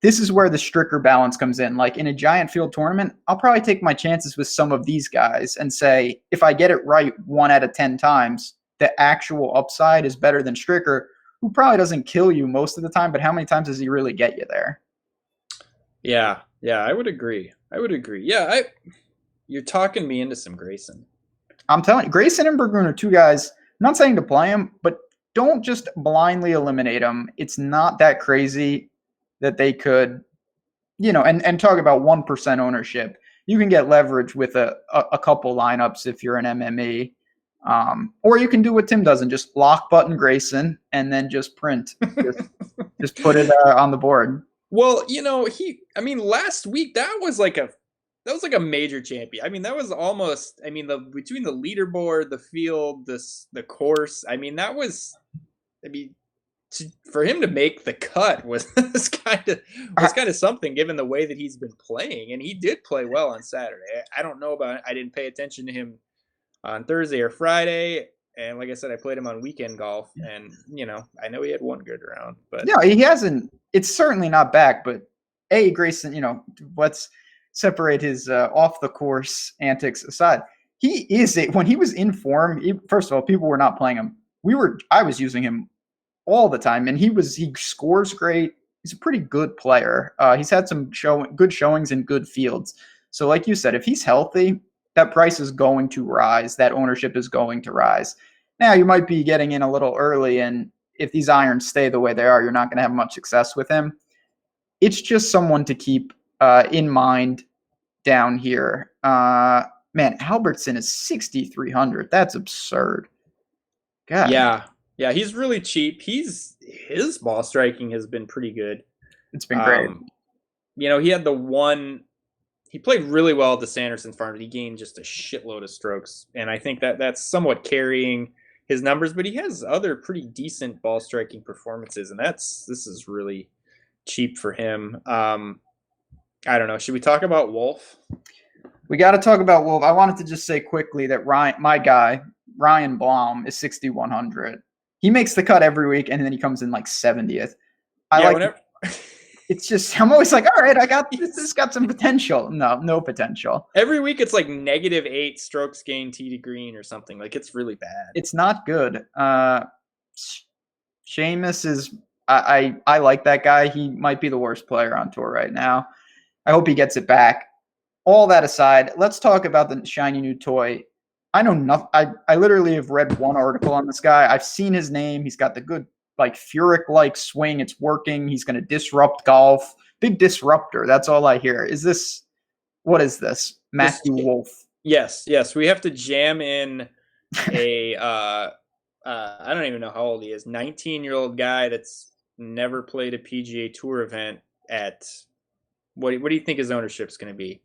this is where the Stricker balance comes in. Like in a giant field tournament, I'll probably take my chances with some of these guys and say, if I get it right 1 out of 10 times, the actual upside is better than Stricker, who probably doesn't kill you most of the time, but how many times does he really get you there? Yeah, I would agree. Yeah, you're talking me into some Grayson. I'm telling you, Grayson and Burgoon are 2 guys, I'm not saying to play him, but don't just blindly eliminate him. It's not that crazy that they could, and talk about 1% ownership. You can get leverage with a couple lineups if you're an MME. Or you can do what Tim does and just lock button Grayson and then just print. just put it on the board. Well, last week that was like a major champion. I mean, that was almost, between the leaderboard, the field, the course, for him to make the cut was kind of something, given the way that he's been playing. And he did play well on Saturday. I don't know about it. I didn't pay attention to him on Thursday or Friday. And like I said, I played him on weekend golf, and I know he had one good round, but no, he hasn't. It's certainly not back. But Grayson, let's separate his off the course antics aside. He is when he was in form. First of all, people were not playing him. I was using him all the time, and he scores great. He's a pretty good player. He's had some good showings in good fields. So, like you said, if he's healthy, that price is going to rise. That ownership is going to rise. Now, you might be getting in a little early, and if these irons stay the way they are, you're not going to have much success with him. It's just someone to keep in mind down here. Man, Albertson is 6,300. That's absurd. God. Yeah, he's really cheap. His ball striking has been pretty good. It's been great. He had he played really well at the Sanderson Farm. He gained just a shitload of strokes, and I think that's somewhat carrying his numbers. But he has other pretty decent ball striking performances, and this is really cheap for him. I don't know. Should we talk about Wolfe? We got to talk about Wolfe. I wanted to just say quickly that my guy Ryan Blom is 6,100. He makes the cut every week, and then he comes in like 70th. It's just, I'm always like, all right, I got this. This got some potential. No potential. Every week it's like -8 strokes gained tee to green or something. Like, it's really bad. It's not good. Seamus is, I like that guy. He might be the worst player on tour right now. I hope he gets it back. All that aside, let's talk about the shiny new toy. I know nothing. I literally have read one article on this guy. I've seen his name. He's got the good, like, Furyk-like swing. It's working. He's going to disrupt golf. Big disruptor. That's all I hear. What is this? Matthew Wolfe. Yes. We have to jam in a, I don't even know how old he is, 19-year-old guy that's never played a PGA Tour event at, what do you think his ownership is going to be?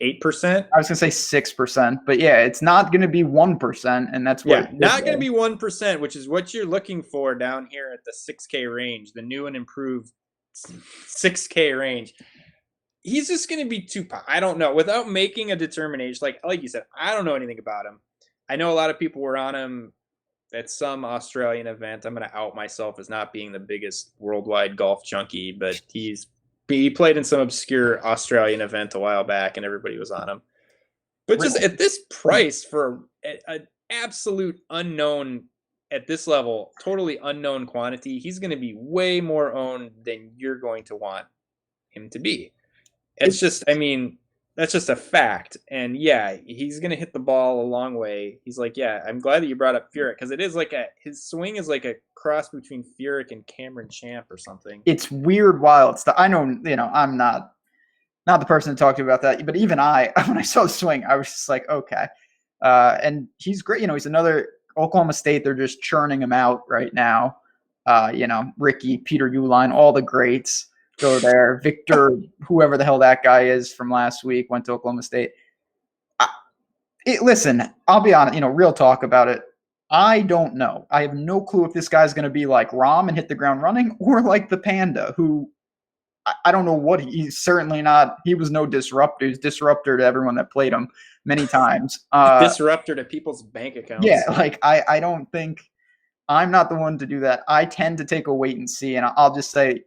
8%? I was going to say 6%, but yeah, it's not going to be 1%, and that's what. Yeah, not going to be 1%, which is what you're looking for down here at the 6K range, the new and improved 6K range. He's just going to be I don't know. Without making a determination, like you said, I don't know anything about him. I know a lot of people were on him at some Australian event. I'm going to out myself as not being the biggest worldwide golf junkie, but he played in some obscure Australian event a while back, and everybody was on him. But just at this price for an absolute unknown at this level, totally unknown quantity, he's going to be way more owned than you're going to want him to be. It's just, that's just a fact. And yeah, he's going to hit the ball a long way. He's like, yeah, I'm glad that you brought up Furyk, because it is like his swing is like a cross between Furyk and Cameron Champ or something. It's weird, wild stuff. I know, I'm not the person to talk to about that, but even when I saw the swing, I was just like, okay. And he's great. He's another Oklahoma State. They're just churning him out right now. Ricky, Peter Uline, all the greats go there. Victor, whoever the hell that guy is from last week, went to Oklahoma State. Listen, I'll be honest, real talk about it. I don't know. I have no clue if this guy's going to be like Rahm and hit the ground running, or like the Panda, who I don't know what he's certainly not. He was no disruptor. He's disruptor to everyone that played him many times. Disruptor to people's bank accounts. Yeah, I don't think I'm not the one to do that. I tend to take a wait and see, and I'll just say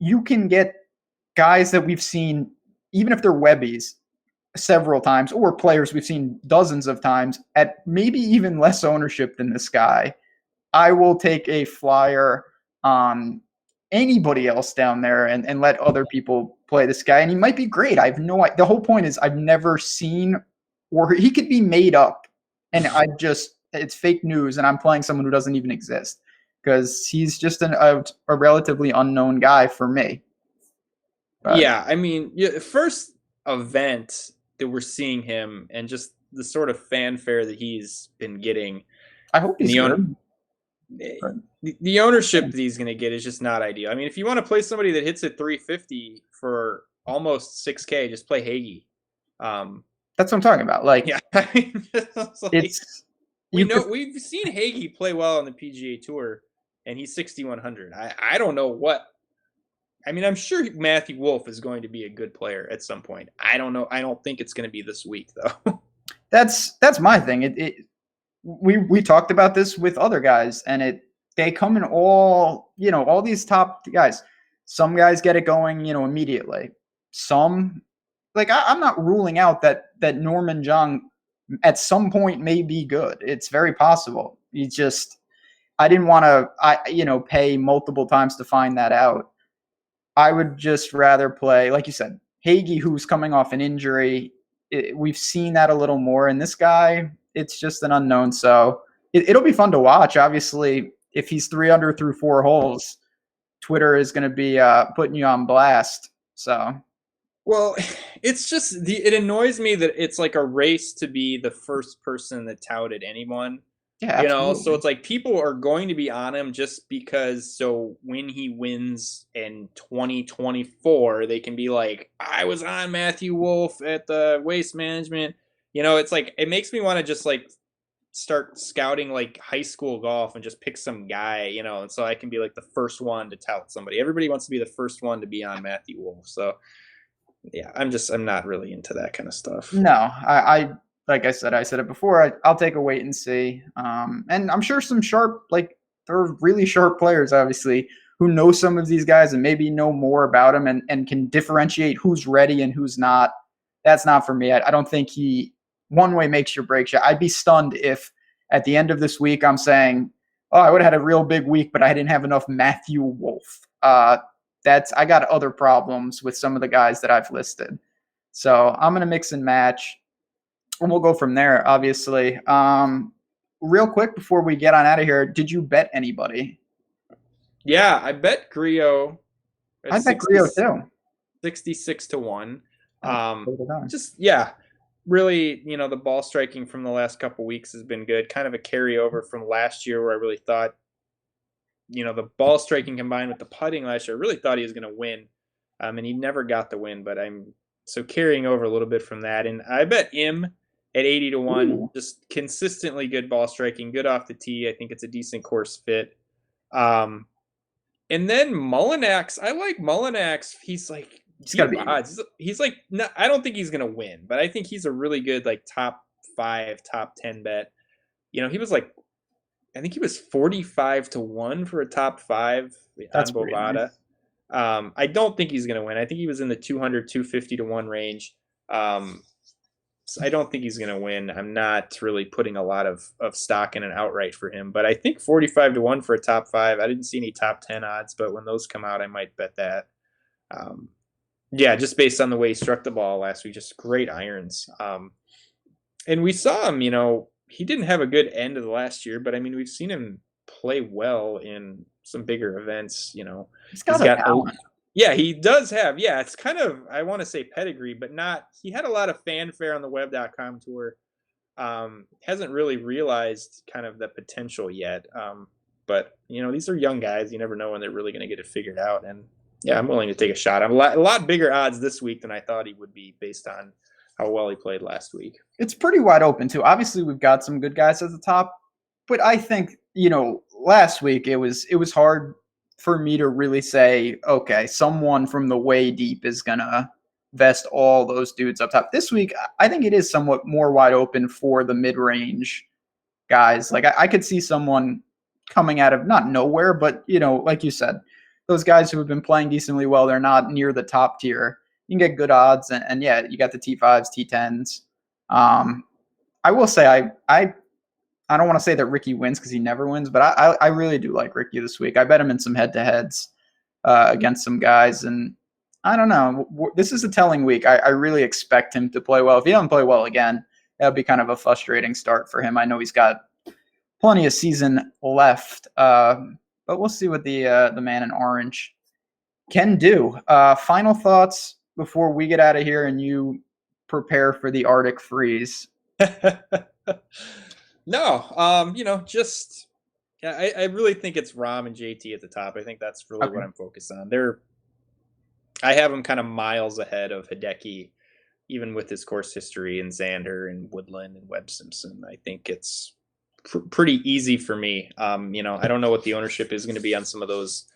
you can get guys that we've seen, even if they're Webbies, several times, or players we've seen dozens of times at maybe even less ownership than this guy. I will take a flyer on anybody else down there and let other people play this guy. And he might be great. I have no idea. The whole point is I've never seen, or he could be made up. And it's fake news and I'm playing someone who doesn't even exist, because he's just a relatively unknown guy for me. But yeah, I mean, first event that we're seeing him and just the sort of fanfare that he's been getting. I hope he's good. The ownership that he's going to get is just not ideal. I mean, if you want to play somebody that hits at 350 for almost 6K, just play Hagee. That's what I'm talking about. Like, yeah, we've seen Hagee play well on the PGA Tour, and he's 6,100. I don't know what. I mean, I'm sure Matthew Wolfe is going to be a good player at some point. I don't know. I don't think it's going to be this week, though. That's my thing. We talked about this with other guys, and they come in all these top guys. Some guys get it going, immediately. Some, like, I'm not ruling out that Norman Jung at some point may be good. It's very possible. I didn't want to, pay multiple times to find that out. I would just rather play, like you said, Hagee, who's coming off an injury. We've seen that a little more, and this guy, it's just an unknown. So it'll be fun to watch. Obviously, if he's 3 under through 4 holes, Twitter is going to be putting you on blast. So, well, it's just it annoys me that it's like a race to be the first person that touted anyone. Yeah, absolutely. So it's like people are going to be on him just because. So when he wins in 2024, they can be like, I was on Matthew Wolfe at the Waste Management. It's like, it makes me want to just like start scouting like high school golf and just pick some guy, and so I can be like the first one to tout somebody. Everybody wants to be the first one to be on Matthew Wolfe. So yeah, I'm not really into that kind of stuff. No, I like I said it before, I'll take a wait and see. And I'm sure some sharp, like, there are really sharp players, obviously, who know some of these guys and maybe know more about them and can differentiate who's ready and who's not. That's not for me. I don't think he one way makes your break shot. I'd be stunned if at the end of this week I'm saying, oh, I would have had a real big week, but I didn't have enough Matthew Wolfe. I got other problems with some of the guys that I've listed. So I'm going to mix and match. And we'll go from there, obviously. Real quick before we get on out of here, did you bet anybody? Yeah, I bet Griot. I bet Griot too. 66 to 1. Really, the ball striking from the last couple weeks has been good. Kind of a carryover from last year where I really thought, the ball striking combined with the putting last year, I really thought he was going to win. And he never got the win, but so carrying over a little bit from that. And I bet him at 80 to 1, Ooh. Just consistently good ball striking, good off the tee. I think it's a decent course fit. And then Mollinax, I like Mollinax. He's like, he's got odds. He's like, no, I don't think he's going to win, but I think he's a really good, like, top 5, top 10 bet. He was like, I think he was 45 to 1 for a top 5 on Bovada. Nice. I don't think he's going to win. I think he was in the 200, 250 to 1 range. So I don't think he's going to win. I'm not really putting a lot of stock in an outright for him, but I think 45 to 1 for a top 5. I didn't see any top 10 odds, but when those come out, I might bet that. Just based on the way he struck the ball last week, just great irons. And we saw him, he didn't have a good end of the last year, but I mean, we've seen him play well in some bigger events, He's got yeah, he does have. Yeah, it's kind of, I want to say pedigree, but not. He had a lot of fanfare on the web.com tour. Hasn't really realized kind of the potential yet. But, these are young guys. You never know when they're really going to get it figured out. And, yeah, I'm willing to take a shot. I'm a lot bigger odds this week than I thought he would be based on how well he played last week. It's pretty wide open, too. Obviously, we've got some good guys at the top. But I think, last week it was hard for me to really say, okay, someone from the way deep is going to vest all those dudes up top. This week, I think it is somewhat more wide open for the mid-range guys. Like, I could see someone coming out of not nowhere, but, like you said, those guys who have been playing decently well, they're not near the top tier. You can get good odds, and yeah, you got the T5s, T10s. I will say I don't want to say that Ricky wins because he never wins, but I really do like Ricky this week. I bet him in some head-to-heads against some guys, and I don't know. This is a telling week. I really expect him to play well. If he doesn't play well again, that would be kind of a frustrating start for him. I know he's got plenty of season left. But we'll see what the man in orange can do. Final thoughts before we get out of here and you prepare for the Arctic freeze. No, just I really think it's Rahm and JT at the top. I think that's really what I'm focused on. I have them kind of miles ahead of Hideki, even with his course history, and Xander and Woodland and Webb Simpson. I think it's pretty easy for me. I don't know what the ownership is going to be on some of those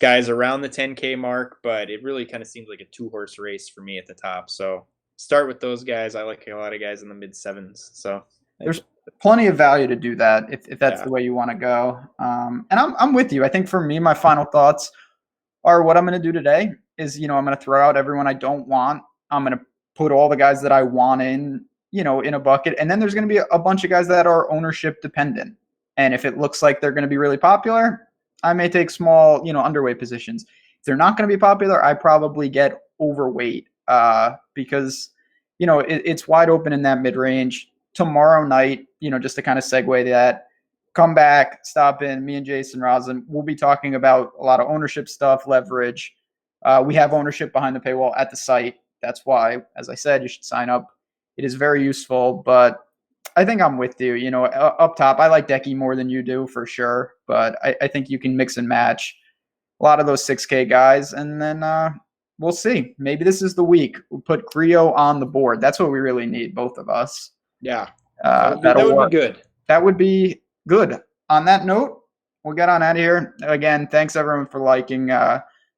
guys around the 10K mark, but it really kind of seems like a 2-horse race for me at the top. So start with those guys. I like a lot of guys in the mid 7s. So there's plenty of value to do that if that's the way you want to go. And I'm with you. I think for me, my final thoughts are what I'm going to do today is, I'm going to throw out everyone I don't want. I'm going to put all the guys that I want in a bucket. And then there's going to be a bunch of guys that are ownership dependent. And if it looks like they're going to be really popular, I may take small, underweight positions. If they're not going to be popular, I probably get overweight because, it's wide open in that mid-range. Tomorrow night, just to kind of segue that, come back, stop in, me and Jason Rosen, we'll be talking about a lot of ownership stuff, leverage. We have ownership behind the paywall at the site. That's why, as I said, you should sign up. It is very useful, but I think I'm with you. Up top, I like Decky more than you do for sure, but I think you can mix and match a lot of those 6K guys, and then we'll see. Maybe this is the week. We'll put Griot on the board. That's what we really need, both of us. Yeah, that would be good. That would be good. On that note, we'll get on out of here. Again, thanks everyone for liking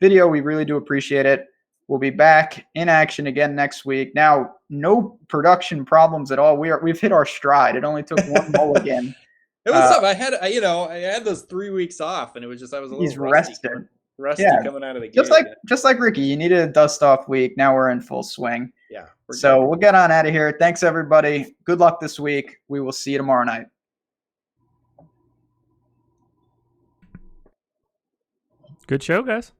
video. We really do appreciate it. We'll be back in action again next week. Now, no production problems at all. We've hit our stride. It only took one mulligan. It was tough. I had those 3 weeks off, and it was just I was a little rusty coming out of the gate. Just like Ricky, you needed a dust off week. Now we're in full swing. Yeah. So we'll get on out of here. Thanks everybody. Good luck this week. We will see you tomorrow night. Good show, guys.